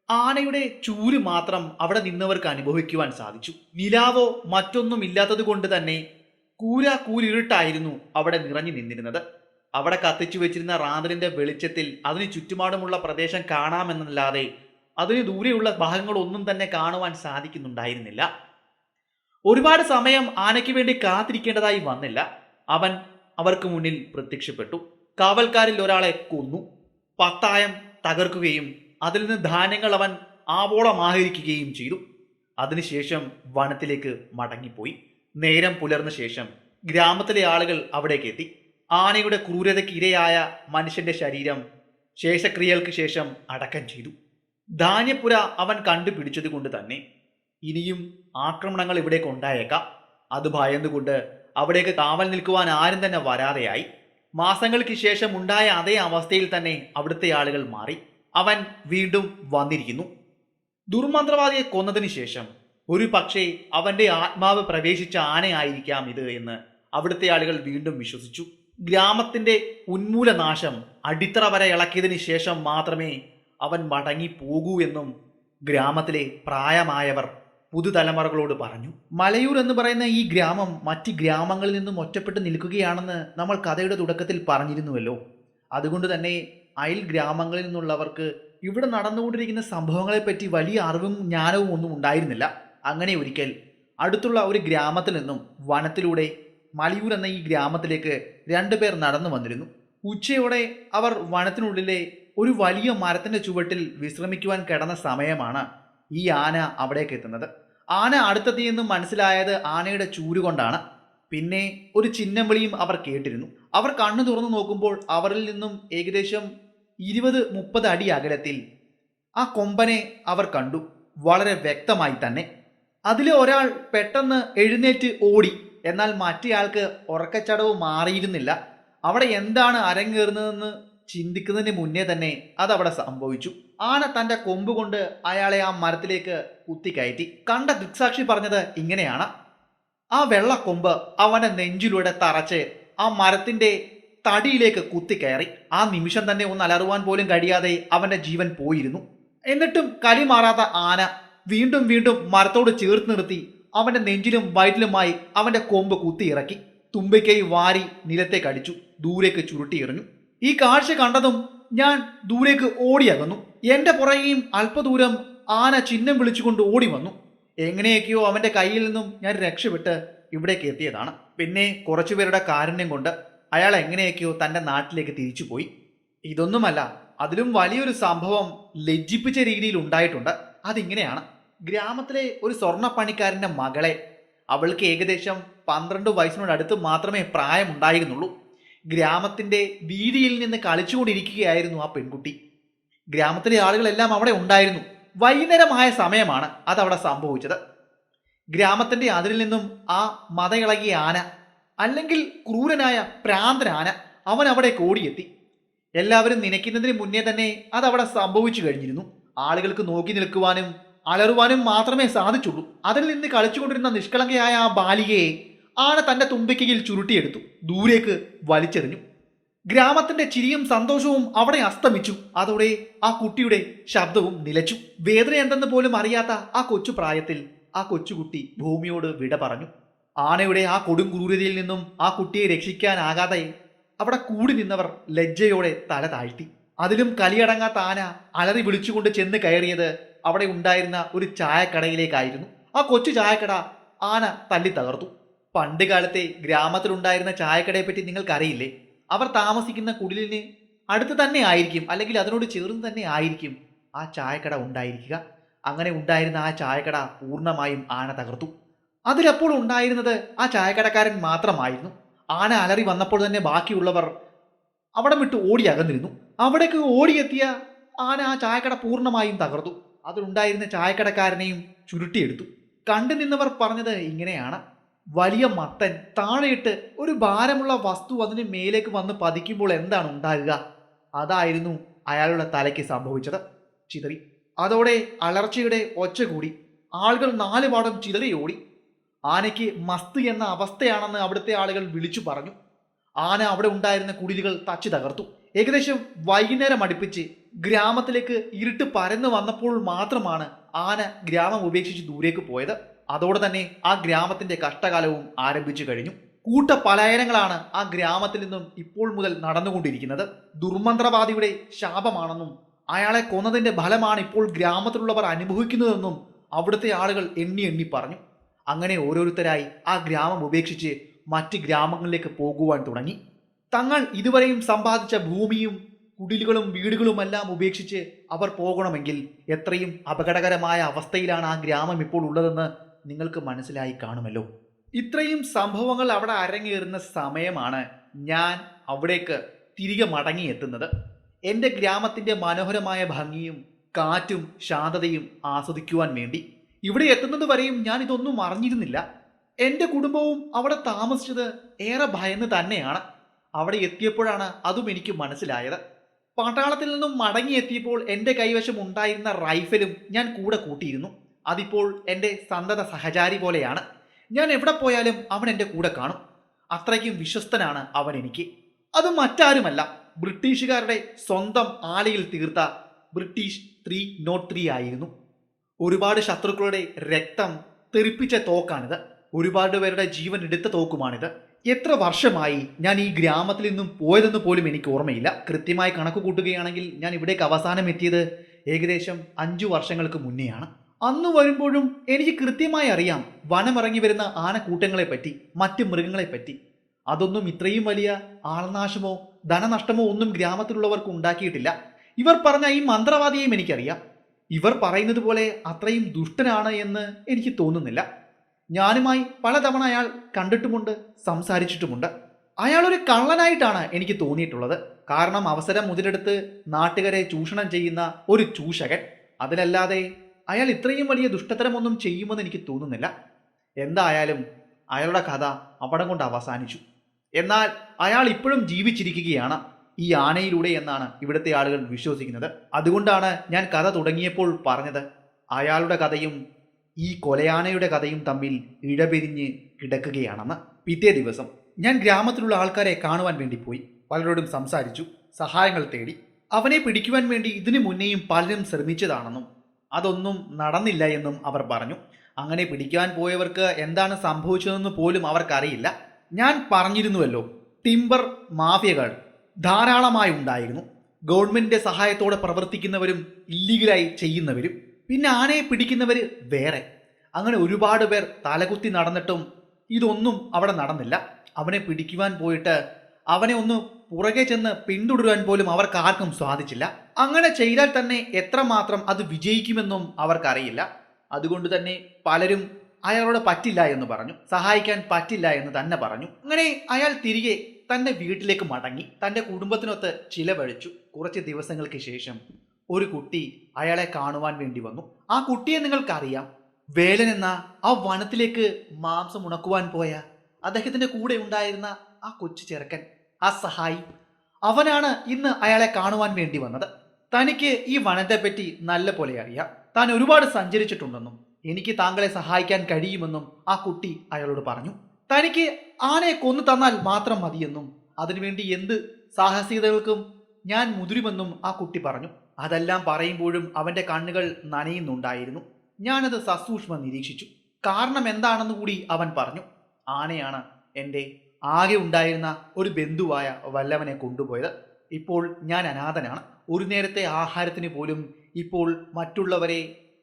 ആനയുടെ ചൂര് മാത്രം അവിടെ നിന്നവർക്ക് അനുഭവിക്കുവാൻ സാധിച്ചു. നിലാവോ മറ്റൊന്നും ഇല്ലാത്തത് കൊണ്ട് തന്നെ കൂരിരുട്ടായിരുന്നു അവിടെ നിറഞ്ഞു നിന്നിരുന്നത്. അവിടെ കത്തിച്ചു വെച്ചിരുന്ന റാന്തലിന്റെ വെളിച്ചത്തിൽ അതിന് ചുറ്റുപാടുമുള്ള പ്രദേശം കാണാമെന്നല്ലാതെ അതിന് ദൂരെയുള്ള ഭാഗങ്ങളൊന്നും തന്നെ കാണുവാൻ സാധിക്കുന്നുണ്ടായിരുന്നില്ല. ഒരുപാട് സമയം ആനയ്ക്ക് വേണ്ടി കാത്തിരിക്കേണ്ടതായി വന്നില്ല. അവൻ അവർക്ക് മുന്നിൽ പ്രത്യക്ഷപ്പെട്ടു. കാവൽക്കാരിൽ ഒരാളെ കൊന്നു. പത്തായം തകർക്കുകയും അതിൽ നിന്ന് ധാന്യങ്ങൾ അവൻ ആവോളം ആഹരിക്കുകയും ചെയ്തു. അതിനുശേഷം വനത്തിലേക്ക് മടങ്ങിപ്പോയി. നേരം പുലർന്ന ശേഷം ഗ്രാമത്തിലെ ആളുകൾ അവിടേക്ക് എത്തി. ആനയുടെ ക്രൂരതയ്ക്ക് ഇരയായ മനുഷ്യന്റെ ശരീരം ശേഷക്രിയകൾക്ക് ശേഷം അടക്കം ചെയ്തു. ധാന്യപ്പുര അവൻ കണ്ടുപിടിച്ചത് കൊണ്ട് തന്നെ ഇനിയും ആക്രമണങ്ങൾ ഇവിടേക്ക് ഉണ്ടായേക്കാം. അത് ഭയന്നുകൊണ്ട് അവിടേക്ക് കാവൽ നിൽക്കുവാൻ ആരും തന്നെ വരാതെയായി. മാസങ്ങൾക്ക് ശേഷം ഉണ്ടായ അതേ അവസ്ഥയിൽ തന്നെ അവിടുത്തെ ആളുകൾ മാറി. അവൻ വീണ്ടും വന്നിരിക്കുന്നു. ദുർമന്ത്രവാദിയെ കൊന്നതിന് ശേഷം ഒരു പക്ഷേ അവന്റെ ആത്മാവ് പ്രവേശിച്ച ആനയായിരിക്കാം ഇത് എന്ന് അവിടുത്തെ ആളുകൾ വീണ്ടും വിശ്വസിച്ചു. ഗ്രാമത്തിന്റെ ഉന്മൂലനാശം അടിത്തറ വരെ ഇളക്കിയതിന് ശേഷം മാത്രമേ അവൻ മടങ്ങി പോകൂ എന്നും ഗ്രാമത്തിലെ പ്രായമായവർ പുതുതലമുറകളോട് പറഞ്ഞു. മലയൂർ എന്ന് പറയുന്ന ഈ ഗ്രാമം മറ്റ് ഗ്രാമങ്ങളിൽ നിന്നും ഒറ്റപ്പെട്ട് നിൽക്കുകയാണെന്ന് നമ്മൾ കഥയുടെ തുടക്കത്തിൽ പറഞ്ഞിരുന്നുവല്ലോ. അതുകൊണ്ട് തന്നെ അയൽ ഗ്രാമങ്ങളിൽ നിന്നുള്ളവർക്ക് ഇവിടെ നടന്നുകൊണ്ടിരിക്കുന്ന സംഭവങ്ങളെപ്പറ്റി വലിയ അറിവും ജ്ഞാനവും ഒന്നും ഉണ്ടായിരുന്നില്ല. അങ്ങനെ ഒരിക്കൽ അടുത്തുള്ള ഒരു ഗ്രാമത്തിൽ നിന്നും വനത്തിലൂടെ മലയൂർ എന്ന ഈ ഗ്രാമത്തിലേക്ക് 2 പേർ നടന്നു വന്നിരുന്നു. ഉച്ചയോടെ അവർ വനത്തിനുള്ളിലെ ഒരു വലിയ മരത്തിന്റെ ചുവട്ടിൽ വിശ്രമിക്കുവാൻ കിടന്ന സമയമാണ് ഈ ആന അവിടേക്ക് എത്തുന്നത്. ആന അടുത്തെത്തിയെന്നും മനസ്സിലായത് ആനയുടെ ചൂരുകൊണ്ടാണ്. പിന്നെ ഒരു ചിഹ്നം വിളിയും അവർ കേട്ടിരുന്നു. അവർ കണ്ണു തുറന്നു നോക്കുമ്പോൾ അവരിൽ നിന്നും ഏകദേശം 20-30 അടി അകലത്തിൽ ആ കൊമ്പനെ അവർ കണ്ടു. വളരെ വ്യക്തമായി തന്നെ. അതിലെ ഒരാൾ പെട്ടെന്ന് എഴുന്നേറ്റ് ഓടി. എന്നാൽ മറ്റേയാൾക്ക് ഉറക്കച്ചടവ് മാറിയിരുന്നില്ല. അവിടെ എന്താണ് അരങ്ങേറുന്നതെന്ന് ചിന്തിക്കുന്നതിന് മുന്നേ തന്നെ അതവിടെ സംഭവിച്ചു. ആന തന്റെ കൊമ്പ് കൊണ്ട് അയാളെ ആ മരത്തിലേക്ക് കുത്തിക്കയറ്റി. കണ്ട ദൃക്സാക്ഷി പറഞ്ഞത് ഇങ്ങനെയാണ്: ആ വെള്ളക്കൊമ്പ് അവന്റെ നെഞ്ചിലൂടെ തറച്ച് ആ മരത്തിന്റെ തടിയിലേക്ക് കുത്തിക്കയറി. ആ നിമിഷം തന്നെ ഒന്ന് അലറുവാൻ പോലും കഴിയാതെ അവന്റെ ജീവൻ പോയിരുന്നു. എന്നിട്ടും കലി മാറാത്ത ആന വീണ്ടും വീണ്ടും മരത്തോട് ചേർത്ത് നിർത്തി അവന്റെ നെഞ്ചിലും വയറ്റിലുമായി അവന്റെ കൊമ്പ് കുത്തിയിറക്കി. തുമ്പിക്കൈ വാരി നിലത്തേക്ക് അടിച്ചു, ദൂരേക്ക് ചുരുട്ടിയെറിഞ്ഞു. ഈ കാഴ്ച കണ്ടതും ഞാൻ ദൂരേക്ക് ഓടിയകന്നു. എന്റെ പുറകെയും അല്പദൂരം ആന ചിഹ്നം വിളിച്ചുകൊണ്ട് ഓടി വന്നു. എങ്ങനെയൊക്കെയോ അവന്റെ കയ്യിൽ നിന്നും ഞാൻ രക്ഷപ്പെട്ട് ഇവിടേക്ക് എത്തിയതാണ്. പിന്നെ കുറച്ചുപേരുടെ കാരുണ്യം കൊണ്ട് അയാൾ എങ്ങനെയൊക്കെയോ തന്റെ നാട്ടിലേക്ക് തിരിച്ചുപോയി. ഇതൊന്നുമല്ല, അതിലും വലിയൊരു സംഭവം ലജ്ജിപ്പിച്ച രീതിയിൽ ഉണ്ടായിട്ടുണ്ട്. അതിങ്ങനെയാണ്: ഗ്രാമത്തിലെ ഒരു സ്വർണ്ണപ്പണിക്കാരന്റെ മകളെ, അവൾക്ക് ഏകദേശം 12 വയസ്സിനോടടുത്ത് മാത്രമേ പ്രായമുണ്ടായിരുന്നുള്ളൂ. ഗ്രാമത്തിന്റെ വീതിയിൽ നിന്ന് കളിച്ചുകൊണ്ടിരിക്കുകയായിരുന്നു ആ പെൺകുട്ടി. ഗ്രാമത്തിലെ ആളുകളെല്ലാം അവിടെ ഉണ്ടായിരുന്നു. വൈകുന്നേരമായ സമയമാണ് അതവിടെ സംഭവിച്ചത്. ഗ്രാമത്തിന്റെ അതിരിൽ നിന്നും ആ മതയിളകിയ ആന, അല്ലെങ്കിൽ ക്രൂരനായ പ്രാന്തനാന, അവൻ അവിടെ ഓടിയെത്തി. എല്ലാവരും നനയ്ക്കുന്നതിന് മുന്നേ തന്നെ അതവിടെ സംഭവിച്ചു കഴിഞ്ഞിരുന്നു. ആളുകൾക്ക് നോക്കി നിൽക്കുവാനും അലറുവാനും മാത്രമേ സാധിച്ചുള്ളൂ. അതിൽ നിന്ന് കളിച്ചുകൊണ്ടിരുന്ന നിഷ്കളങ്കയായ ആ ബാലികയെ ആന തന്റെ തുമ്പിക്കയിൽ ചുരുട്ടിയെടുത്തു, ദൂരേക്ക് വലിച്ചെറിഞ്ഞു. ഗ്രാമത്തിന്റെ ചിരിയും സന്തോഷവും അവിടെ അസ്തമിച്ചു. അതോടെ ആ കുട്ടിയുടെ ശബ്ദവും നിലച്ചു. വേദന എന്തെന്ന് പോലും അറിയാത്ത ആ കൊച്ചു പ്രായത്തിൽ ആ കൊച്ചുകുട്ടി ഭൂമിയോട് വിട പറഞ്ഞു. ആനയുടെ ആ കൊടും ക്രൂരതയിൽ നിന്നും ആ കുട്ടിയെ രക്ഷിക്കാനാകാതെ അവിടെ കൂടി നിന്നവർ ലജ്ജയോടെ തല താഴ്ത്തി. അതിലും കലിയടങ്ങാത്ത ആന അലറി വിളിച്ചുകൊണ്ട് ചെന്ന് കയറിയത് അവിടെ ഉണ്ടായിരുന്ന ഒരു ചായക്കടയിലേക്കായിരുന്നു. ആ കൊച്ചു ചായക്കട ആന തല്ലി തകർത്തു. പണ്ട് കാലത്തെ ഗ്രാമത്തിലുണ്ടായിരുന്ന ചായക്കടയെപ്പറ്റി നിങ്ങൾക്കറിയില്ലേ? അവർ താമസിക്കുന്ന കുടിലിന് അടുത്ത് തന്നെ ആയിരിക്കും, അല്ലെങ്കിൽ അതിനോട് ചേർന്ന് തന്നെ ആയിരിക്കും ആ ചായക്കട ഉണ്ടായിരിക്കുക. അങ്ങനെ ഉണ്ടായിരുന്ന ആ ചായക്കട പൂർണ്ണമായും ആന തകർത്തു. അതിലപ്പോൾ ഉണ്ടായിരുന്നത് ആ ചായക്കടക്കാരൻ മാത്രമായിരുന്നു. ആന അലറി വന്നപ്പോൾ തന്നെ ബാക്കിയുള്ളവർ അവിടെ വിട്ട് ഓടി അകന്നിരുന്നു. അവിടേക്ക് ഓടിയെത്തിയ ആന ആ ചായക്കട പൂർണ്ണമായും തകർത്തു. അതിലുണ്ടായിരുന്ന ചായക്കടക്കാരനെയും ചുരുട്ടിയെടുത്തു. കണ്ടു നിന്നവർ പറഞ്ഞത് ഇങ്ങനെയാണ്: വലിയ മത്തൻ താഴെയിട്ട് ഒരു ഭാരമുള്ള വസ്തു അതിന് മേലേക്ക് വന്ന് പതിക്കുമ്പോൾ എന്താണ് ഉണ്ടാകുക? അതായിരുന്നു അയാളുടെ തലയ്ക്ക് സംഭവിച്ചത്. ചിതറി. അതോടെ അലർച്ചയുടെ ഒച്ച കൂടി. ആളുകൾ 4 പാടം ചിതറി ഓടി. ആനയ്ക്ക് മസ്ത് എന്ന അവസ്ഥയാണെന്ന് അവിടുത്തെ ആളുകൾ വിളിച്ചു പറഞ്ഞു. ആന അവിടെ ഉണ്ടായിരുന്ന കുടിലുകൾ തച്ചു തകർത്തു. ഏകദേശം വൈകുന്നേരം അടുപ്പിച്ച് ഗ്രാമത്തിലേക്ക് ഇരുട്ട് പരന്നു വന്നപ്പോൾ മാത്രമാണ് ആന ഗ്രാമം ഉപേക്ഷിച്ച് ദൂരേക്ക് പോയത്. അതോടെ തന്നെ ആ ഗ്രാമത്തിന്റെ കഷ്ടകാലവും ആരംഭിച്ചു കഴിഞ്ഞു. കൂട്ട പലായനങ്ങളാണ് ആ ഗ്രാമത്തിൽ നിന്നും ഇപ്പോൾ മുതൽ നടന്നുകൊണ്ടിരിക്കുന്നത്. ദുർമന്ത്രവാദിയുടെ ശാപമാണെന്നും അയാളെ കൊന്നതിന്റെ ഫലമാണ് ഇപ്പോൾ ഗ്രാമത്തിലുള്ളവർ അനുഭവിക്കുന്നതെന്നും അവിടുത്തെ ആളുകൾ എണ്ണി എണ്ണി പറഞ്ഞു. അങ്ങനെ ഓരോരുത്തരായി ആ ഗ്രാമം ഉപേക്ഷിച്ച് മറ്റ് ഗ്രാമങ്ങളിലേക്ക് പോകുവാൻ തുടങ്ങി. തങ്ങൾ ഇതുവരെയും സമ്പാദിച്ച ഭൂമിയും കുടിലുകളും വീടുകളുമെല്ലാം ഉപേക്ഷിച്ച് അവർ പോകണമെങ്കിൽ എത്രയും അപകടകരമായ അവസ്ഥയിലാണ് ആ ഗ്രാമം ഇപ്പോൾ ഉള്ളതെന്ന് നിങ്ങൾക്ക് മനസ്സിലായി കാണുമല്ലോ. ഇത്രയും സംഭവങ്ങൾ അവിടെ അരങ്ങേറുന്ന സമയമാണ് ഞാൻ അവിടേക്ക് തിരികെ മടങ്ങിയെത്തുന്നത്. എൻ്റെ ഗ്രാമത്തിൻ്റെ മനോഹരമായ ഭംഗിയും കാറ്റും ശാന്തതയും ആസ്വദിക്കുവാൻ വേണ്ടി. ഇവിടെ എത്തുന്നത് വരെയും ഞാൻ ഇതൊന്നും അറിഞ്ഞിരുന്നില്ല. എൻ്റെ കുടുംബവും അവിടെ താമസിച്ചത് ഏറെ ഭയന്ന് തന്നെയാണ്. അവിടെ എത്തിയപ്പോഴാണ് അതും എനിക്ക് മനസ്സിലായത്. പട്ടാളത്തിൽ നിന്നും മടങ്ങിയെത്തിയപ്പോൾ എൻ്റെ കൈവശം ഉണ്ടായിരുന്ന റൈഫലും ഞാൻ കൂടെ കൂട്ടിയിരുന്നു. അതിപ്പോൾ എൻ്റെ സന്തത സഹചാരി പോലെയാണ്. ഞാൻ എവിടെ പോയാലും അവൻ എൻ്റെ കൂടെ കാണും. അത്രയ്ക്കും വിശ്വസ്തനാണ് അവൻ എനിക്ക്. അത് മറ്റാരുമല്ല, ബ്രിട്ടീഷുകാരുടെ സ്വന്തം ആലയിൽ തീർത്ത ബ്രിട്ടീഷ് 303 ആയിരുന്നു. ഒരുപാട് ശത്രുക്കളുടെ രക്തം തെറിപ്പിച്ച തോക്കാണിത്. ഒരുപാട് പേരുടെ ജീവൻ എടുത്ത തോക്കുമാണിത്. എത്ര വർഷമായി ഞാൻ ഈ ഗ്രാമത്തിൽ നിന്നും പോയതെന്ന് പോലും എനിക്ക് ഓർമ്മയില്ല. കൃത്യമായി കണക്ക് കൂട്ടുകയാണെങ്കിൽ ഞാൻ ഇവിടേക്ക് അവസാനം എത്തിയത് ഏകദേശം 5 വർഷങ്ങൾക്ക് മുന്നെയാണ്. അന്ന് വരുമ്പോഴും എനിക്ക് കൃത്യമായി അറിയാം വനമിറങ്ങി വരുന്ന ആനക്കൂട്ടങ്ങളെപ്പറ്റി, മറ്റ് മൃഗങ്ങളെപ്പറ്റി. അതൊന്നും ഇത്രയും വലിയ ആൾനാശമോ ധനനഷ്ടമോ ഒന്നും ഗ്രാമത്തിലുള്ളവർക്ക് ഉണ്ടാക്കിയിട്ടില്ല. ഇവർ പറഞ്ഞ ഈ മന്ത്രവാദിയെയും എനിക്കറിയാം. ഇവർ പറയുന്നത് പോലെ അത്രയും ദുഷ്ടനാണ് എന്ന് എനിക്ക് തോന്നുന്നില്ല. ഞാനുമായി പലതവണ അയാൾ കണ്ടിട്ടുമുണ്ട്, സംസാരിച്ചിട്ടുമുണ്ട്. അയാൾ ഒരു കള്ളനായിട്ടാണ് എനിക്ക് തോന്നിയിട്ടുള്ളത്. കാരണം അവസരം മുതലെടുത്ത് നാട്ടുകാരെ ചൂഷണം ചെയ്യുന്ന ഒരു ചൂഷകൻ. അതിലല്ലാതെ അയാൾ ഇത്രയും വലിയ ദുഷ്ടത്തരമൊന്നും ചെയ്യുമെന്ന് എനിക്ക് തോന്നുന്നില്ല. എന്തായാലും അയാളുടെ കഥ അവിടം കൊണ്ട് അവസാനിച്ചു. എന്നാൽ അയാൾ ഇപ്പോഴും ജീവിച്ചിരിക്കുകയാണ് ഈ ആനയിലൂടെ എന്നാണ് ഇവിടുത്തെ ആളുകൾ വിശ്വസിക്കുന്നത്. അതുകൊണ്ടാണ് ഞാൻ കഥ തുടങ്ങിയപ്പോൾ പറഞ്ഞത് അയാളുടെ കഥയും ഈ കൊലയാനയുടെ കഥയും തമ്മിൽ ഇടപിരിഞ്ഞ് കിടക്കുകയാണെന്ന്. പിറ്റേ ദിവസം ഞാൻ ഗ്രാമത്തിലുള്ള ആൾക്കാരെ കാണുവാൻ വേണ്ടി പോയി. പലരോടും സംസാരിച്ചു, സഹായങ്ങൾ തേടി. അവനെ പിടിക്കുവാൻ വേണ്ടി ഇതിനു മുന്നേയും പലരും ശ്രമിച്ചതാണെന്നും അതൊന്നും നടന്നില്ല എന്നും അവർ പറഞ്ഞു. അങ്ങനെ പിടിക്കാൻ പോയവർക്ക് എന്താണ് സംഭവിച്ചതെന്ന് പോലും അവർക്കറിയില്ല. ഞാൻ പറഞ്ഞിരുന്നുവല്ലോ, ടിംബർ മാഫിയകൾ ധാരാളമായി ഉണ്ടായിരുന്നു. ഗവൺമെന്റിന്റെ സഹായത്തോടെ പ്രവർത്തിക്കുന്നവരും ഇല്ലീഗലായി ചെയ്യുന്നവരും, പിന്നെ ആനയെ പിടിക്കുന്നവർ വേറെ. അങ്ങനെ ഒരുപാട് പേർ തലകുത്തി നടന്നിട്ടും ഇതൊന്നും അവിടെ നടന്നില്ല. അവനെ പിടിക്കുവാൻ പോയിട്ട് അവനെ ഒന്ന് പുറകെ ചെന്ന് പിന്തുടരുവാൻ പോലും അവർക്ക് ആർക്കും സാധിച്ചില്ല. അങ്ങനെ ചെയ്താൽ തന്നെ എത്രമാത്രം അത് വിജയിക്കുമെന്നും അവർക്കറിയില്ല. അതുകൊണ്ട് തന്നെ പലരും അയാളോട് പറ്റില്ല എന്ന് പറഞ്ഞു, സഹായിക്കാൻ പറ്റില്ല എന്ന് തന്നെ പറഞ്ഞു. അങ്ങനെ അയാൾ തിരികെ തന്റെ വീട്ടിലേക്ക് മടങ്ങി തന്റെ കുടുംബത്തിനൊത്ത് ചിലവഴിച്ചു. കുറച്ച് ദിവസങ്ങൾക്ക് ശേഷം ഒരു കുട്ടി അയാളെ കാണുവാൻ വേണ്ടി വന്നു. ആ കുട്ടിയെ നിങ്ങൾക്കറിയാം, വേലൻ എന്ന ആ വനത്തിലേക്ക് മാംസം ഉണക്കുവാൻ പോയ അദ്ദേഹത്തിന്റെ കൂടെ ഉണ്ടായിരുന്ന ആ കൊച്ചു ചെറുക്കൻ, ആ സഹായി. അവനാണ് ഇന്ന് അയാളെ കാണുവാൻ വേണ്ടി വന്നത്. തനിക്ക് ഈ വനത്തെപ്പറ്റി നല്ല പോലെ അറിയാം. താൻ ഒരുപാട് സഞ്ചരിച്ചിട്ടുണ്ടെന്നും എനിക്ക് താങ്കളെ സഹായിക്കാൻ കഴിയുമെന്നും ആ കുട്ടി അയാളോട് പറഞ്ഞു. തനിക്ക് ആനയെ കൊന്നു തന്നാൽ മാത്രം മതിയെന്നും അതിനുവേണ്ടി എന്ത് സാഹസികതകൾക്കും ഞാൻ മുതിരുമെന്നും ആ കുട്ടി പറഞ്ഞു. അതെല്ലാം പറയുമ്പോഴും അവന്റെ കണ്ണുകൾ നനയുന്നുണ്ടായിരുന്നു. ഞാനത് സസൂക്ഷ്മം നിരീക്ഷിച്ചു. കാരണം എന്താണെന്ന് കൂടി അവൻ പറഞ്ഞു. ആനയാണ് എൻ്റെ ആകെ ഉണ്ടായിരുന്ന ഒരു ബന്ധുവായ വല്ലവനെ കൊണ്ടുപോയത്. ഇപ്പോൾ ഞാൻ അനാഥനാണ്. ഒരു നേരത്തെ ആഹാരത്തിന് പോലും ഇപ്പോൾ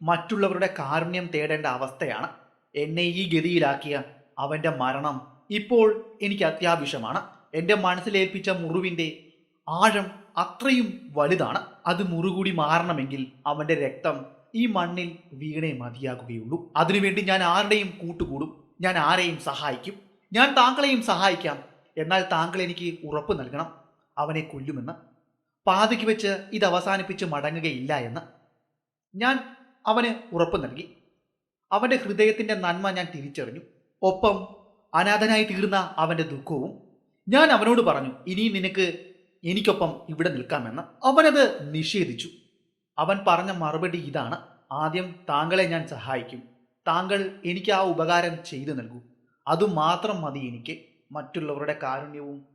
മറ്റുള്ളവരുടെ കാരുണ്യം തേടേണ്ട അവസ്ഥയാണ്. എന്നെ ഈ ഗതിയിലാക്കിയ അവൻ്റെ മരണം ഇപ്പോൾ എനിക്ക് അത്യാവശ്യമാണ്. എൻ്റെ മനസ്സിലേൽപ്പിച്ച മുറിവിൻ്റെ ആഴം അത്രയും വലുതാണ്. അത് മുറുകൂടി മാറണമെങ്കിൽ അവൻ്റെ രക്തം ഈ മണ്ണിൽ വീണേ മതിയാകുകയുള്ളൂ. അതിനുവേണ്ടി ഞാൻ ആരുടെയും കൂട്ടുകൂടും, ഞാൻ ആരെയും സഹായിക്കും. ഞാൻ താങ്കളെയും സഹായിക്കാം. എന്നാൽ താങ്കൾ എനിക്ക് ഉറപ്പ് നൽകണം അവനെ കൊല്ലുമെന്ന്, പാതിക്ക് വെച്ച് ഇത് അവസാനിപ്പിച്ച് മടങ്ങുകയില്ല എന്ന്. ഞാൻ അവന് ഉറപ്പ് നൽകി. അവൻ്റെ ഹൃദയത്തിൻ്റെ നന്മ ഞാൻ തിരിച്ചറിഞ്ഞു, ഒപ്പം അനാഥനായി തീർന്ന അവൻ്റെ ദുഃഖവും. ഞാൻ അവനോട് പറഞ്ഞു, ഇനി നിനക്ക് എനിക്കൊപ്പം ഇവിടെ നിൽക്കാമെന്ന്. അവനത് നിഷേധിച്ചു. അവൻ പറഞ്ഞ മറുപടി ഇതാണ്: ആദ്യം താങ്കളെ ഞാൻ സഹായിക്കും, താങ്കൾ എനിക്ക് ആ ഉപകാരം ചെയ്തു നൽകൂ, അതുമാത്രം മതി എനിക്ക്. മറ്റുള്ളവരുടെ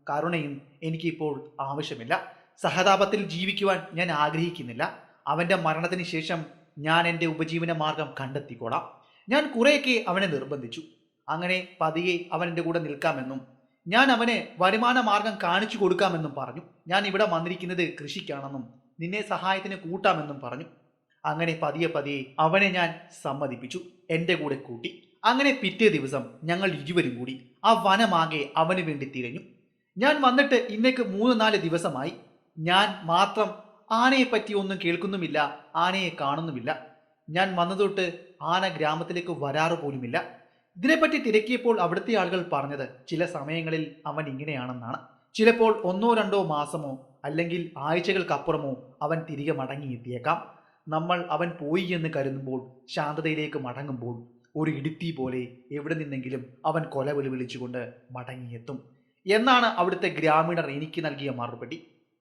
കരുണയും എനിക്കിപ്പോൾ ആവശ്യമില്ല. സഹതാപത്തിൽ ജീവിക്കുവാൻ ഞാൻ ആഗ്രഹിക്കുന്നില്ല. അവൻ്റെ മരണത്തിന് ശേഷം ഞാൻ എൻ്റെ ഉപജീവന മാർഗം കണ്ടെത്തിക്കോളാം. ഞാൻ കുറേയൊക്കെ അവനെ നിർബന്ധിച്ചു. അങ്ങനെ പതിയെ അവൻ എൻ്റെ കൂടെ നിൽക്കാമെന്നും ഞാൻ അവനെ വരുമാന മാർഗം കാണിച്ചു കൊടുക്കാമെന്നും പറഞ്ഞു. ഞാൻ ഇവിടെ വന്നിരിക്കുന്നത് കൃഷിക്കാണെന്നും നിന്നെ സഹായത്തിന് കൂട്ടാമെന്നും പറഞ്ഞു. അങ്ങനെ പതിയെ പതിയെ അവനെ ഞാൻ സമ്മതിപ്പിച്ചു, എൻ്റെ കൂടെ കൂട്ടി. അങ്ങനെ പിറ്റേ ദിവസം ഞങ്ങൾ ഇരുവരും കൂടി ആ വനമാകെ അവന് വേണ്ടി തിരഞ്ഞു. ഞാൻ വന്നിട്ട് ഇന്നേക്ക് 3-4 ദിവസമായി. ഞാൻ മാത്രം ആനയെപ്പറ്റി ഒന്നും കേൾക്കുന്നുമില്ല, ആനയെ കാണുന്നുമില്ല. ഞാൻ വന്നതൊട്ട് ആന ഗ്രാമത്തിലേക്ക് വരാറ് പോലുമില്ല. ഇതിനെപ്പറ്റി തിരക്കിയപ്പോൾ അവിടുത്തെ ആളുകൾ പറഞ്ഞത് ചില സമയങ്ങളിൽ അവൻ ഇങ്ങനെയാണെന്നാണ്. ചിലപ്പോൾ 1-2 മാസമോ അല്ലെങ്കിൽ ആഴ്ചകൾക്കപ്പുറമോ അവൻ തിരികെ മടങ്ങിയെത്തിയേക്കാം. നമ്മൾ അവൻ പോയി എന്ന് കരുതുമ്പോൾ ശാന്തതയിലേക്ക് മടങ്ങുമ്പോൾ ഒരു ഇടുത്തി പോലെ എവിടെ നിന്നെങ്കിലും അവൻ കൊലവിളി വിളിച്ചുകൊണ്ട് മടങ്ങിയെത്തും എന്നാണ് അവിടുത്തെ ഗ്രാമീണർ എനിക്ക് നൽകിയ മറുപടി.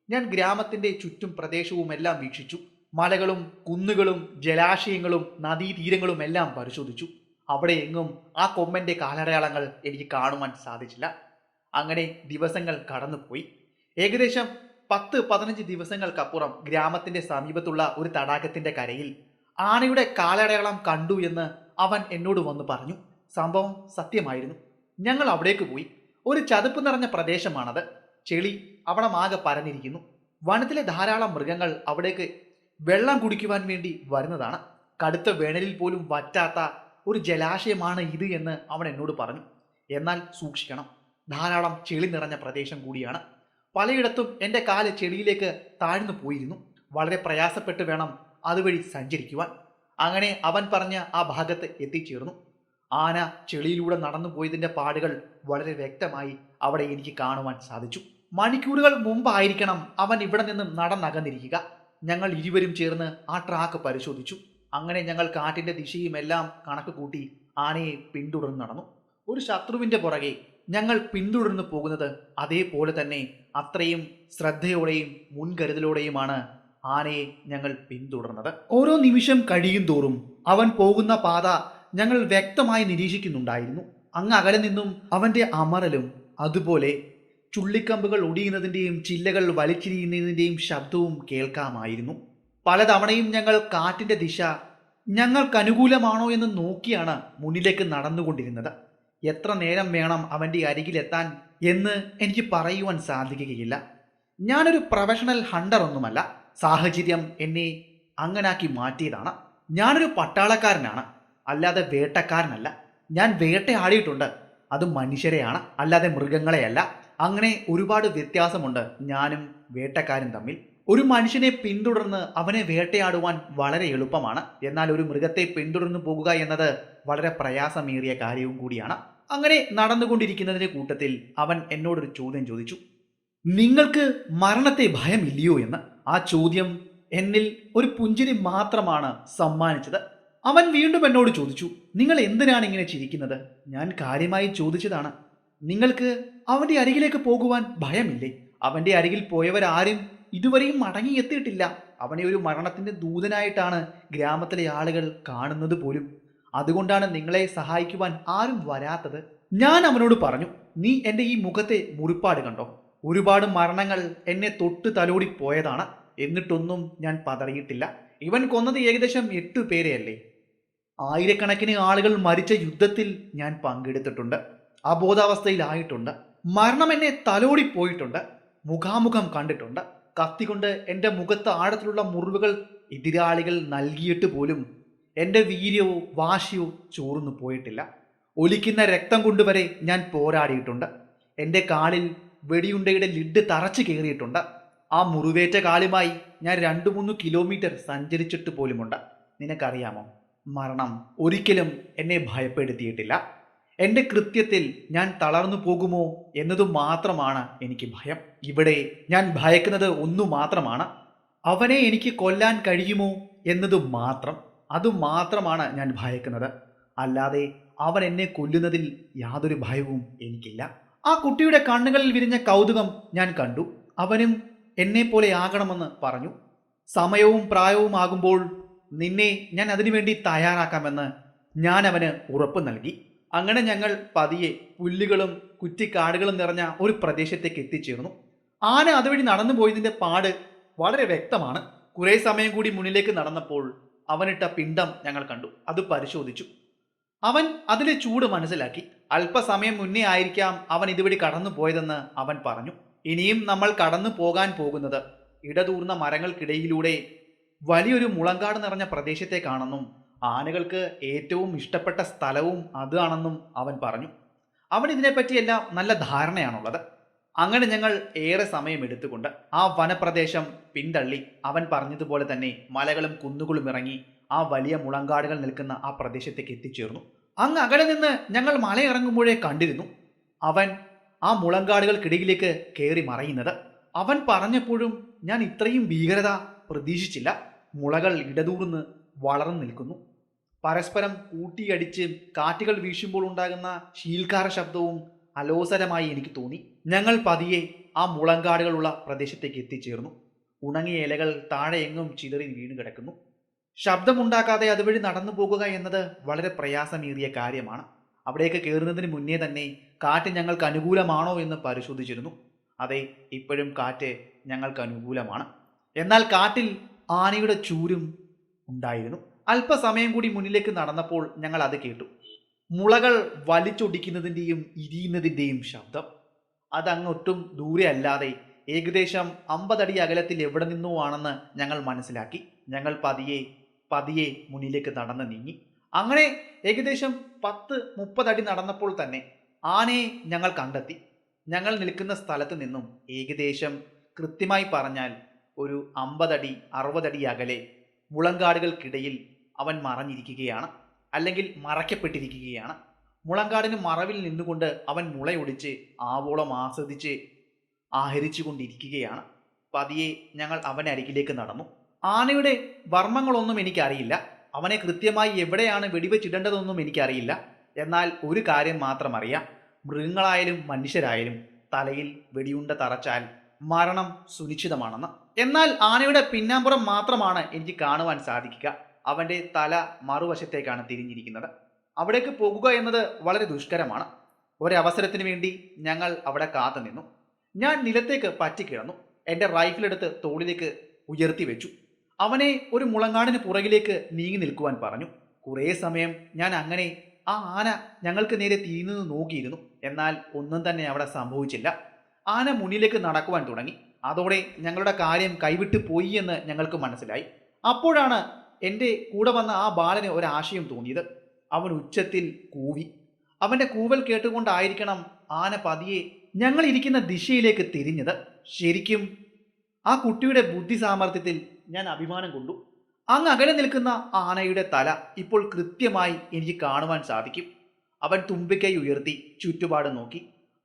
ഞാൻ ഗ്രാമത്തിൻ്റെ ചുറ്റും പ്രദേശവും എല്ലാം വീക്ഷിച്ചു. മലകളും കുന്നുകളും ജലാശയങ്ങളും നദീതീരങ്ങളും എല്ലാം പരിശോധിച്ചു. അവിടെ എങ്ങും ആ കൊമ്പൻ്റെ കാലടയാളങ്ങൾ എനിക്ക് കാണുവാൻ സാധിച്ചില്ല. അങ്ങനെ ദിവസങ്ങൾ കടന്നുപോയി. ഏകദേശം 10-15 ദിവസങ്ങൾക്കപ്പുറം ഗ്രാമത്തിൻ്റെ സമീപത്തുള്ള ഒരു തടാകത്തിൻ്റെ കരയിൽ ആനയുടെ കാലടയാളം കണ്ടു എന്ന് അവൻ എന്നോട് വന്ന് പറഞ്ഞു. സംഭവം സത്യമായിരുന്നു. ഞങ്ങൾ അവിടേക്ക് പോയി. ഒരു ചതുപ്പ് നിറഞ്ഞ പ്രദേശമാണത്. ചെളി അവിടെ ആകെ പരന്നിരിക്കുന്നു. വനത്തിലെ ധാരാളം മൃഗങ്ങൾ അവിടേക്ക് വെള്ളം കുടിക്കുവാൻ വേണ്ടി വരുന്നതാണ്. കടുത്ത വേനലിൽ പോലും വറ്റാത്ത ഒരു ജലാശയമാണ് ഇത് എന്ന് അവൻ എന്നോട് പറഞ്ഞു. എന്നാൽ സൂക്ഷിക്കണം, ധാരാളം ചെളി നിറഞ്ഞ പ്രദേശം കൂടിയാണ്. പലയിടത്തും എൻ്റെ കാല് ചെളിയിലേക്ക് താഴ്ന്നു പോയിരുന്നു. വളരെ പ്രയാസപ്പെട്ട് വേണം അതുവഴി സഞ്ചരിക്കുവാൻ. അങ്ങനെ അവൻ പറഞ്ഞ ആ ഭാഗത്ത് എത്തിച്ചേർന്നു. ആന ചെളിയിലൂടെ നടന്നു പോയതിൻ്റെ പാടുകൾ വളരെ വ്യക്തമായി അവിടെ എനിക്ക് കാണുവാൻ സാധിച്ചു. മണിക്കൂറുകൾ മുമ്പായിരിക്കണം അവൻ ഇവിടെ നിന്നും നടന്നകന്നിരിക്കുക. ഞങ്ങൾ ഇരുവരും ചേർന്ന് ആ ട്രാക്ക് പരിശോധിച്ചു. അങ്ങനെ ഞങ്ങൾ കാറ്റിന്റെ ദിശയും എല്ലാം കണക്ക് കൂട്ടി ആനയെ പിന്തുടർന്ന് നടന്നു. ഒരു ശത്രുവിന്റെ പുറകെ ഞങ്ങൾ പിന്തുടർന്നു പോകുന്നത് അതേപോലെ തന്നെ അത്രയും ശ്രദ്ധയോടെയും മുൻകരുതലോടെയുമാണ് ആനയെ ഞങ്ങൾ പിന്തുടർന്നത്. ഓരോ നിമിഷം കഴിയും തോറും അവൻ പോകുന്ന പാത ഞങ്ങൾ വ്യക്തമായി നിരീക്ഷിക്കുന്നുണ്ടായിരുന്നു. അങ്ങ് അകലെ നിന്നും അവന്റെ അമറലും അതുപോലെ ചുള്ളിക്കമ്പുകൾ ഒടിയുന്നതിൻ്റെയും ചില്ലകൾ വലിച്ചിരിയുന്നതിൻ്റെയും ശബ്ദവും കേൾക്കാമായിരുന്നു. പലതവണയും ഞങ്ങൾ കാറ്റിന്റെ ദിശ ഞങ്ങൾക്കനുകൂലമാണോ എന്ന് നോക്കിയാണ് മുന്നിലേക്ക് നടന്നുകൊണ്ടിരുന്നത്. എത്ര നേരം വേണം അവൻ്റെ അരികിലെത്താൻ എന്ന് എനിക്ക് പറയുവാൻ സാധിക്കുകയില്ല. ഞാനൊരു പ്രൊഫഷണൽ ഹണ്ടർ ഒന്നുമല്ല. സാഹചര്യം എന്നെ അങ്ങനാക്കി മാറ്റിയതാണ്. ഞാനൊരു പട്ടാളക്കാരനാണ്, അല്ലാതെ വേട്ടക്കാരനല്ല. ഞാൻ വേട്ടയാടിയിട്ടുണ്ട്, അത് മനുഷ്യരെയാണ്, അല്ലാതെ മൃഗങ്ങളെയല്ല. അങ്ങനെ ഒരുപാട് വ്യത്യാസമുണ്ട് ഞാനും വേട്ടക്കാരും തമ്മിൽ. ഒരു മനുഷ്യനെ പിന്തുടർന്ന് അവനെ വേട്ടയാടുവാൻ വളരെ എളുപ്പമാണ്. എന്നാൽ ഒരു മൃഗത്തെ പിന്തുടർന്നു പോകുക എന്നത് വളരെ പ്രയാസമേറിയ കാര്യവും കൂടിയാണ്. അങ്ങനെ നടന്നുകൊണ്ടിരിക്കുന്നതിന്റെ കൂട്ടത്തിൽ അവൻ എന്നോടൊരു ചോദ്യം ചോദിച്ചു. നിങ്ങൾക്ക് മരണത്തെ ഭയമില്ലയോ എന്ന്. ആ ചോദ്യം എന്നിൽ ഒരു പുഞ്ചിരി മാത്രമാണ് സമ്മാനിച്ചത്. അവൻ വീണ്ടും എന്നോട് ചോദിച്ചു, നിങ്ങൾ എന്തിനാണ് ഇങ്ങനെ ചിരിക്കുന്നത്? ഞാൻ കാര്യമായി ചോദിച്ചതാണ്. നിങ്ങൾക്ക് അവന്റെ അരികിലേക്ക് പോകുവാൻ ഭയമില്ലേ? അവന്റെ അരികിൽ പോയവരാരും ഇതുവരെയും മടങ്ങിയെത്തിയിട്ടില്ല. അവനെ ഒരു മരണത്തിന്റെ ദൂതനായിട്ടാണ് ഗ്രാമത്തിലെ ആളുകൾ കാണുന്നത് പോലും. അതുകൊണ്ടാണ് നിങ്ങളെ സഹായിക്കുവാൻ ആരും വരാത്തത്. ഞാൻ അവനോട് പറഞ്ഞു, നീ എൻ്റെ ഈ മുഖത്തെ മുറിപ്പാട് കണ്ടോ? ഒരുപാട് മരണങ്ങൾ എന്നെ തൊട്ട് തലോടി പോയതാണ്, എന്നിട്ടൊന്നും ഞാൻ പതറിയിട്ടില്ല. ഇവൻ കൊന്നത് ഏകദേശം 8 പേരെയല്ലേ. ആയിരക്കണക്കിന് ആളുകൾ മരിച്ച യുദ്ധത്തിൽ ഞാൻ പങ്കെടുത്തിട്ടുണ്ട്. അബോധാവസ്ഥയിലായിട്ടുണ്ട്. മരണം എന്നെ തലോടി പോയിട്ടുണ്ട്. മുഖാമുഖം കണ്ടിട്ടുണ്ട്. കത്തികൊണ്ട് എൻ്റെ മുഖത്ത് ആഴത്തിലുള്ള മുറിവുകൾ എതിരാളികൾ നൽകിയിട്ട് പോലും എൻ്റെ വീര്യവും വാശിയോ ചോർന്നു പോയിട്ടില്ല. ഒലിക്കുന്ന രക്തം കൊണ്ടുവരെ ഞാൻ പോരാടിയിട്ടുണ്ട്. എൻ്റെ കാലിൽ വെടിയുണ്ടയുടെ ലിഡ് തറച്ചു കയറിയിട്ടുണ്ട്. ആ മുറിവേറ്റ കാലുമായി ഞാൻ 2-3 കിലോമീറ്റർ സഞ്ചരിച്ചിട്ട് പോലുമുണ്ട്. നിനക്കറിയാമോ, മരണം ഒരിക്കലും എന്നെ ഭയപ്പെടുത്തിയിട്ടില്ല. എൻ്റെ കൃത്യത്തിൽ ഞാൻ തളർന്നു പോകുമോ എന്നതു മാത്രമാണ് എനിക്ക് ഭയം. ഇവിടെ ഞാൻ ഭയക്കുന്നത് ഒന്നു മാത്രമാണ്, അവനെ എനിക്ക് കൊല്ലാൻ കഴിയുമോ എന്നതു മാത്രം. അതുമാത്രമാണ് ഞാൻ ഭയക്കുന്നത്. അല്ലാതെ അവൻ എന്നെ കൊല്ലുന്നതിൽ യാതൊരു ഭയവും എനിക്കില്ല. ആ കുട്ടിയുടെ കണ്ണുകളിൽ വിരിഞ്ഞ കൗതുകം ഞാൻ കണ്ടു. അവനും എന്നെപ്പോലെ ആകണമെന്ന് പറഞ്ഞു. സമയവും പ്രായവും ആകുമ്പോൾ നിന്നെ ഞാൻ അതിനുവേണ്ടി തയ്യാറാക്കാമെന്ന് ഞാൻ അവന് ഉറപ്പ് നൽകി. അങ്ങനെ ഞങ്ങൾ പതിയെ പുല്ലുകളും കുറ്റിക്കാടുകളും നിറഞ്ഞ ഒരു പ്രദേശത്തേക്ക് എത്തിച്ചേർന്നു. ആന അതുവഴി നടന്നു പോയതിൻ്റെ പാട് വളരെ വ്യക്തമാണ്. കുറേ സമയം കൂടി മുന്നിലേക്ക് നടന്നപ്പോൾ അവനിട്ട പിണ്ടം ഞങ്ങൾ കണ്ടു. അത് പരിശോധിച്ചു. അവൻ അതിലെ ചൂട് മനസ്സിലാക്കി. അല്പസമയം മുന്നേ ആയിരിക്കാം അവൻ ഇതുവഴി കടന്നു പോയതെന്ന് അവൻ പറഞ്ഞു. ഇനിയും നമ്മൾ കടന്നു പോകാൻ പോകുന്നത് ഇടതൂർന്ന മരങ്ങൾക്കിടയിലൂടെ വലിയൊരു മുളങ്കാട് നിറഞ്ഞ പ്രദേശത്തേക്കാണെന്നും ആനകൾക്ക് ഏറ്റവും ഇഷ്ടപ്പെട്ട സ്ഥലവും അതാണെന്നും അവൻ പറഞ്ഞു. അവൻ ഇതിനെപ്പറ്റിയെല്ലാം നല്ല ധാരണയാണുള്ളത്. അങ്ങനെ ഞങ്ങൾ ഏറെ സമയം എടുത്തുകൊണ്ട് ആ വനപ്രദേശം പിന്തള്ളി അവൻ പറഞ്ഞതുപോലെ തന്നെ മലകളും കുന്നുകളും ഇറങ്ങി ആ വലിയ മുളങ്കാടുകൾ നിൽക്കുന്ന ആ പ്രദേശത്തേക്ക് എത്തിച്ചേർന്നു. അങ്ങ് അകലെ നിന്ന് ഞങ്ങൾ മലയിറങ്ങുമ്പോഴേ കണ്ടിരുന്നു അവൻ ആ മുളങ്കാടുകൾക്കിടയിലേക്ക് കയറി മറയുന്നത്. അവൻ പറഞ്ഞപ്പോഴും ഞാൻ ഇത്രയും ഭീകരത പ്രതീക്ഷിച്ചില്ല. മുളകൾ ഇടതൂർന്ന് വളർന്നു നിൽക്കുന്നു. പരസ്പരം കൂട്ടിയടിച്ച് കാറ്റുകൾ വീശുമ്പോൾ ഉണ്ടാകുന്ന ശീൽക്കാര ശബ്ദവും അലോസരമായി എനിക്ക് തോന്നി. ഞങ്ങൾ പതിയെ ആ മുളങ്കാടുകളുള്ള പ്രദേശത്തേക്ക് എത്തിച്ചേർന്നു. ഉണങ്ങിയ ഇലകൾ താഴെ എങ്ങും ചിതറി വീണു കിടക്കുന്നു. ശബ്ദമുണ്ടാക്കാതെ അതുവഴി നടന്നു പോകുക എന്നത് വളരെ പ്രയാസമേറിയ കാര്യമാണ്. അവിടേക്ക് കയറുന്നതിന് മുന്നേ തന്നെ കാറ്റ് ഞങ്ങൾക്ക് അനുകൂലമാണോ എന്ന് പരിശോധിച്ചിരുന്നു. അതെ, ഇപ്പോഴും കാറ്റ് ഞങ്ങൾക്ക് അനുകൂലമാണ്. എന്നാൽ കാറ്റിൽ ആനയുടെ ചൂരും ഉണ്ടായിരുന്നു. അല്പസമയം കൂടി മുന്നിലേക്ക് നടന്നപ്പോൾ ഞങ്ങൾ അത് കേട്ടു. മുളകൾ വലിച്ചൊടിക്കുന്നതിൻ്റെയും ഇരിയുന്നതിൻ്റെയും ശബ്ദം. അതങ്ങൊട്ടും ദൂരെ അല്ലാതെ ഏകദേശം 50 അടി അകലത്തിൽ എവിടെ നിന്നോ ആണെന്ന് ഞങ്ങൾ മനസ്സിലാക്കി. ഞങ്ങൾ പതിയെ പതിയെ മുന്നിലേക്ക് നടന്ന് നീങ്ങി. അങ്ങനെ ഏകദേശം 10-30 അടി നടന്നപ്പോൾ തന്നെ ആനയെ ഞങ്ങൾ കണ്ടെത്തി. ഞങ്ങൾ നിൽക്കുന്ന സ്ഥലത്ത് നിന്നും ഏകദേശം കൃത്യമായി പറഞ്ഞാൽ ഒരു 50 അടി 60 അടി അകലെ മുളങ്കാടുകൾക്കിടയിൽ അവൻ മറഞ്ഞിരിക്കുകയാണ്, അല്ലെങ്കിൽ മറയ്ക്കപ്പെട്ടിരിക്കുകയാണ്. മുളങ്കാടിന് മറവിൽ നിന്നുകൊണ്ട് അവൻ മുളയൊടിച്ച് ആവോളം ആസ്വദിച്ച് ആഹരിച്ചു കൊണ്ടിരിക്കുകയാണ്. പതിയെ ഞങ്ങൾ അവനരികിലേക്ക് നടന്നു. ആനയുടെ വർമ്മങ്ങളൊന്നും എനിക്കറിയില്ല. അവനെ കൃത്യമായി എവിടെയാണ് വെടിവെച്ചിടേണ്ടതെന്നൊന്നും എനിക്കറിയില്ല. എന്നാൽ ഒരു കാര്യം മാത്രം അറിയാം, മൃഗങ്ങളായാലും മനുഷ്യരായാലും തലയിൽ വെടിയുണ്ട തറച്ചാൽ മരണം സുനിശ്ചിതമാണെന്ന്. എന്നാൽ ആനയുടെ പിന്നാമ്പുറം മാത്രമാണ് എനിക്ക് കാണുവാൻ സാധിക്കുക. അവൻ്റെ തല മറുവശത്തേക്കാണ് തിരിഞ്ഞിരിക്കുന്നത്. അവിടേക്ക് പോകുക എന്നത് വളരെ ദുഷ്കരമാണ്. ഒരവസരത്തിന് വേണ്ടി ഞങ്ങൾ അവിടെ കാത്തു നിന്നു. ഞാൻ നിലത്തേക്ക് പറ്റിക്കിടന്നു. എൻ്റെ റൈഫിലെടുത്ത് തോളിലേക്ക് ഉയർത്തി വെച്ചു. അവനെ ഒരു മുളങ്ങാടിന് പുറകിലേക്ക് നീങ്ങി നിൽക്കുവാൻ പറഞ്ഞു. കുറേ സമയം ഞാൻ അങ്ങനെ ആ ആന ഞങ്ങൾക്ക് നേരെ തിരിഞ്ഞു നോക്കിയിരുന്നു. എന്നാൽ ഒന്നും തന്നെ അവിടെ സംഭവിച്ചില്ല. ആന മുന്നിലേക്ക് നടക്കുവാൻ തുടങ്ങി. അതോടെ ഞങ്ങളുടെ കാര്യം കൈവിട്ടു പോയി എന്ന് ഞങ്ങൾക്ക് മനസ്സിലായി. അപ്പോഴാണ് എൻ്റെ കൂടെ വന്ന ആ ബാലന് ഒരാശയം തോന്നിയത്. അവൻ ഉച്ചത്തിൽ കൂവി. അവൻ്റെ കൂവൽ കേട്ടുകൊണ്ടായിരിക്കണം ആന പതിയെ ഞങ്ങൾ ഇരിക്കുന്ന ദിശയിലേക്ക് തിരിഞ്ഞത്. ശരിക്കും ആ കുട്ടിയുടെ ബുദ്ധി സാമർഥ്യത്തിൽ ഞാൻ അഭിമാനം കൊണ്ടു. അങ്ങ് അകലെ നിൽക്കുന്ന ആനയുടെ തല ഇപ്പോൾ കൃത്യമായി എനിക്ക് കാണുവാൻ സാധിക്കും. അവൻ തുമ്പിക്കൈ ഉയർത്തി ചുറ്റുപാട് നോക്കി.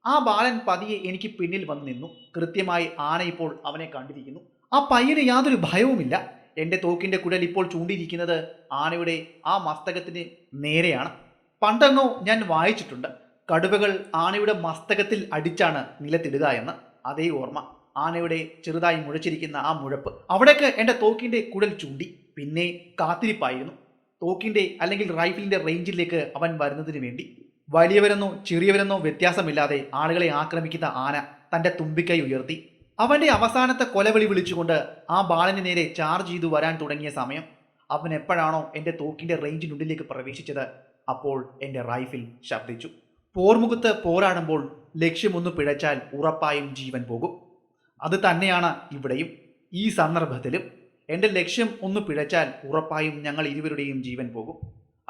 ആ ബാലൻ പതിയെ എനിക്ക് പിന്നിൽ വന്ന് നിന്നു. കൃത്യമായി ആന ഇപ്പോൾ അവനെ കണ്ടിരിക്കുന്നു. ആ പയ്യന് യാതൊരു ഭയവുമില്ല. എൻ്റെ തോക്കിൻ്റെ കുഴൽ ഇപ്പോൾ ചൂണ്ടിയിരിക്കുന്നത് ആനയുടെ ആ മസ്തകത്തിന് നേരെയാണ്. പണ്ടെങ്ങോ ഞാൻ വായിച്ചിട്ടുണ്ട്, കടുവകൾ ആനയുടെ മസ്തകത്തിൽ അടിച്ചാണ് നിലത്തിടുക എന്ന്. അതേ ഓർമ്മ. ആനയുടെ ചെറുതായി മുഴച്ചിരിക്കുന്ന ആ മുഴപ്പ്, അവിടേക്ക് എൻ്റെ തോക്കിൻ്റെ കുഴൽ ചൂണ്ടി. പിന്നെ കാത്തിരിപ്പായിരുന്നു. തോക്കിൻ്റെ അല്ലെങ്കിൽ റൈഫിലിൻ്റെ റേഞ്ചിലേക്ക് അവൻ വരുന്നതിന് വേണ്ടി. വലിയവരെന്നോ ചെറിയവരെന്നോ വ്യത്യാസമില്ലാതെ ആളുകളെ ആക്രമിക്കുന്ന ആന തൻ്റെ തുമ്പിക്കൈ ഉയർത്തി. അവൻ്റെ അവസാനത്തെ കൊലവിളി വിളിച്ചുകൊണ്ട് ആ ബാലന് നേരെ ചാർജ് ചെയ്തു വരാൻ തുടങ്ങിയ സമയം, അവൻ എപ്പോഴാണോ എൻ്റെ തോക്കിൻ്റെ റേഞ്ചിനുള്ളിലേക്ക് പ്രവേശിച്ചത്, അപ്പോൾ എൻ്റെ റൈഫിൽ ശബ്ദിച്ചു. പോർമുഖത്ത് പോരാടുമ്പോൾ ലക്ഷ്യമൊന്ന് പിഴച്ചാൽ ഉറപ്പായും ജീവൻ പോകും. അത് തന്നെയാണ് ഇവിടെയും. ഈ സന്ദർഭത്തിലും എൻ്റെ ലക്ഷ്യം ഒന്ന് പിഴച്ചാൽ ഉറപ്പായും ഞങ്ങൾ ഇരുവരുടെയും ജീവൻ പോകും.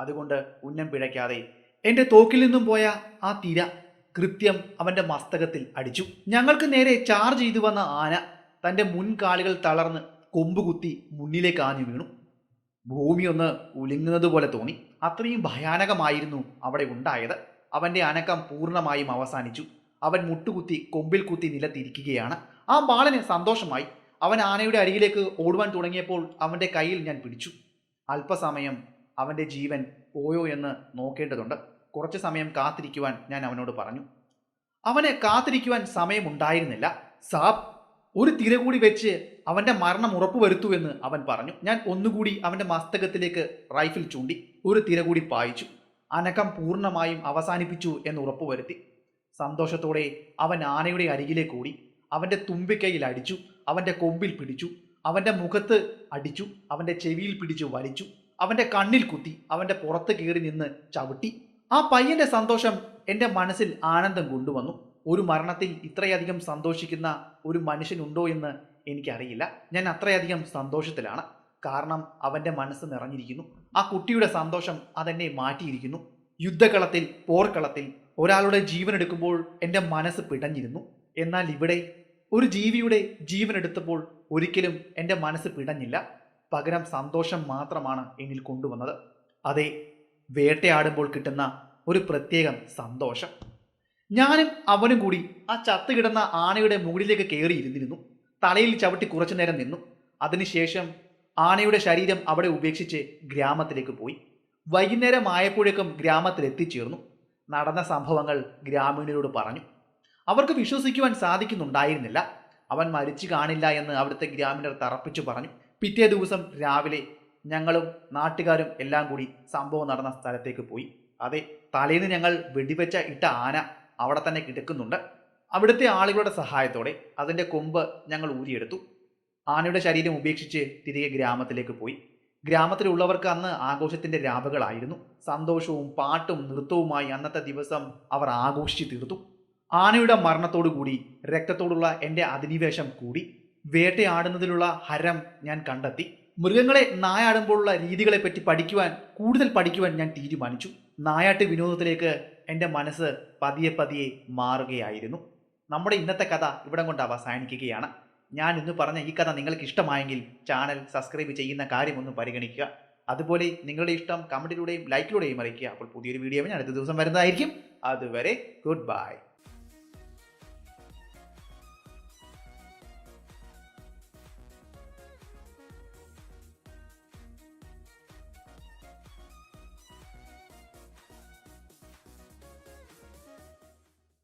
അതുകൊണ്ട് ഉന്നം പിഴയ്ക്കാതെ എൻ്റെ തോക്കിൽ നിന്നും പോയ ആ തിര കൃത്യം അവൻ്റെ മസ്തകത്തിൽ അടിച്ചു. ഞങ്ങൾക്ക് നേരെ ചാർജ് ചെയ്തു വന്ന ആന തൻ്റെ മുൻകാലുകൾ തളർന്ന് കൊമ്പുകുത്തി മുന്നിലേക്ക് ആഞ്ഞു വീണു. ഭൂമി ഒന്ന് ഉലുങ്ങുന്നത് പോലെ തോന്നി. അത്രയും ഭയാനകമായിരുന്നു അവിടെ ഉണ്ടായത്. അവൻ്റെ അനക്കം പൂർണ്ണമായും അവസാനിച്ചു. അവൻ മുട്ടുകുത്തി കൊമ്പിൽ കുത്തി നിലത്തിരിക്കുകയാണ്. ആ ബാലന് സന്തോഷമായി. അവൻ ആനയുടെ അരികിലേക്ക് ഓടുവാൻ തുടങ്ങിയപ്പോൾ അവൻ്റെ കയ്യിൽ ഞാൻ പിടിച്ചു. അല്പസമയം അവൻ്റെ ജീവൻ പോയോ എന്ന് നോക്കേണ്ടതുണ്ട്. കുറച്ച് സമയം കാത്തിരിക്കുവാൻ ഞാൻ അവനോട് പറഞ്ഞു. അവന് കാത്തിരിക്കുവാൻ സമയമുണ്ടായിരുന്നില്ല. സാബ്, ഒരു തിര കൂടി വെച്ച് അവൻ്റെ മരണം ഉറപ്പുവരുത്തുവെന്ന് അവൻ പറഞ്ഞു. ഞാൻ ഒന്നുകൂടി അവൻ്റെ മസ്തകത്തിലേക്ക് റൈഫിൽ ചൂണ്ടി. ഒരു തിര കൂടി പായിച്ചു. അനക്കം പൂർണ്ണമായും അവസാനിപ്പിച്ചു എന്ന് ഉറപ്പുവരുത്തി. സന്തോഷത്തോടെ അവൻ ആനയുടെ അരികിലേക്ക് ഓടി. അവൻ്റെ തുമ്പിക്കൈയിൽ അടിച്ചു. അവൻ്റെ കൊമ്പിൽ പിടിച്ചു. അവൻ്റെ മുഖത്ത് അടിച്ചു. അവൻ്റെ ചെവിയിൽ പിടിച്ചു വലിച്ചു. അവൻ്റെ കണ്ണിൽ കുത്തി. അവൻ്റെ പുറത്ത് കയറി നിന്ന് ചവിട്ടി. ആ പയ്യൻ്റെ സന്തോഷം എൻ്റെ മനസ്സിൽ ആനന്ദം കൊണ്ടുവന്നു. ഒരു മരണത്തിൽ ഇത്രയധികം സന്തോഷിക്കുന്ന ഒരു മനുഷ്യനുണ്ടോ എന്ന് എനിക്കറിയില്ല. ഞാൻ അത്രയധികം സന്തോഷത്തിലാണ്. കാരണം അവൻ്റെ മനസ്സ് നിറഞ്ഞിരിക്കുന്നു. ആ കുട്ടിയുടെ സന്തോഷം അതെന്നെ മാറ്റിയിരിക്കുന്നു. യുദ്ധകളത്തിൽ, പോർക്കളത്തിൽ ഒരാളുടെ ജീവൻ എടുക്കുമ്പോൾ എൻ്റെ മനസ്സ് പിടഞ്ഞിരുന്നു. എന്നാൽ ഇവിടെ ഒരു ജീവിയുടെ ജീവൻ എടുത്തപ്പോൾ ഒരിക്കലും എൻ്റെ മനസ്സ് പിടഞ്ഞില്ല. പകരം സന്തോഷം മാത്രമാണ് എന്നിൽ കൊണ്ടുവന്നത്. അതെ, വേട്ടയാടുമ്പോൾ കിട്ടുന്ന ഒരു പ്രത്യേകം സന്തോഷം. ഞാനും അവനും കൂടി ആ ചത്തുകിടന്ന ആനയുടെ മുകളിലേക്ക് കയറിയിരുന്നിരുന്നു. തലയിൽ ചവിട്ടി കുറച്ചു നേരം നിന്നു. അതിനുശേഷം ആനയുടെ ശരീരം അവിടെ ഉപേക്ഷിച്ച് ഗ്രാമത്തിലേക്ക് പോയി. വൈകുന്നേരം ആയപ്പോഴേക്കും ഗ്രാമത്തിൽ എത്തിച്ചേർന്നു. നടന്ന സംഭവങ്ങൾ ഗ്രാമീണരോട് പറഞ്ഞു. അവർക്ക് വിശ്വസിക്കുവാൻ സാധിക്കുന്നുണ്ടായിരുന്നില്ല. അവൻ മരിച്ചു കാണില്ല എന്ന് അവിടുത്തെ ഗ്രാമീണർ തറപ്പിച്ചു പറഞ്ഞു. പിറ്റേ ദിവസം രാവിലെ ഞങ്ങളും നാട്ടുകാരും എല്ലാം കൂടി സംഭവം നടന്ന സ്ഥലത്തേക്ക് പോയി. അതെ, തലേന്ന് ഞങ്ങൾ വെടിവെച്ച ഇട്ട ആന അവിടെ തന്നെ കിടക്കുന്നുണ്ട്. അവിടുത്തെ ആളുകളുടെ സഹായത്തോടെ അതിൻ്റെ കൊമ്പ് ഞങ്ങൾ ഊരിയെടുത്തു. ആനയുടെ ശരീരം ഉപേക്ഷിച്ച് തിരികെ ഗ്രാമത്തിലേക്ക് പോയി. ഗ്രാമത്തിലുള്ളവർക്ക് അന്ന് ആഘോഷത്തിൻ്റെ രാവുകളായിരുന്നു. സന്തോഷവും പാട്ടും നൃത്തവുമായി അന്നത്തെ ദിവസം അവർ ആഘോഷിച്ച് തീർത്തു. ആനയുടെ മരണത്തോടുകൂടി രക്തത്തോടുള്ള എൻ്റെ അധിനിവേശം കൂടി. വേട്ടയാടുന്നതിലുള്ള ഹരം ഞാൻ കണ്ടെത്തി. മൃഗങ്ങളെ നായാടുമ്പോഴുള്ള രീതികളെപ്പറ്റി കൂടുതൽ പഠിക്കുവാൻ ഞാൻ തീരുമാനിച്ചു. നായാട്ട് വിനോദത്തിലേക്ക് എൻ്റെ മനസ്സ് പതിയെ പതിയെ മാറുകയായിരുന്നു. നമ്മുടെ ഇന്നത്തെ കഥ ഇവിടം കൊണ്ട് അവസാനിക്കുകയാണ്. ഞാൻ ഇന്ന് പറഞ്ഞ ഈ കഥ നിങ്ങൾക്ക് ഇഷ്ടമായെങ്കിൽ ചാനൽ സബ്സ്ക്രൈബ് ചെയ്യുന്ന കാര്യം ഒന്ന് പരിഗണിക്കുക. അതുപോലെ നിങ്ങളുടെ ഇഷ്ടം കമൻറ്റിലൂടെയും ലൈക്കിലൂടെയും അറിയിക്കുക. അപ്പോൾ പുതിയൊരു വീഡിയോ ഞാൻ അടുത്ത ദിവസം വരുന്നതായിരിക്കും. അതുവരെ ഗുഡ് ബൈ.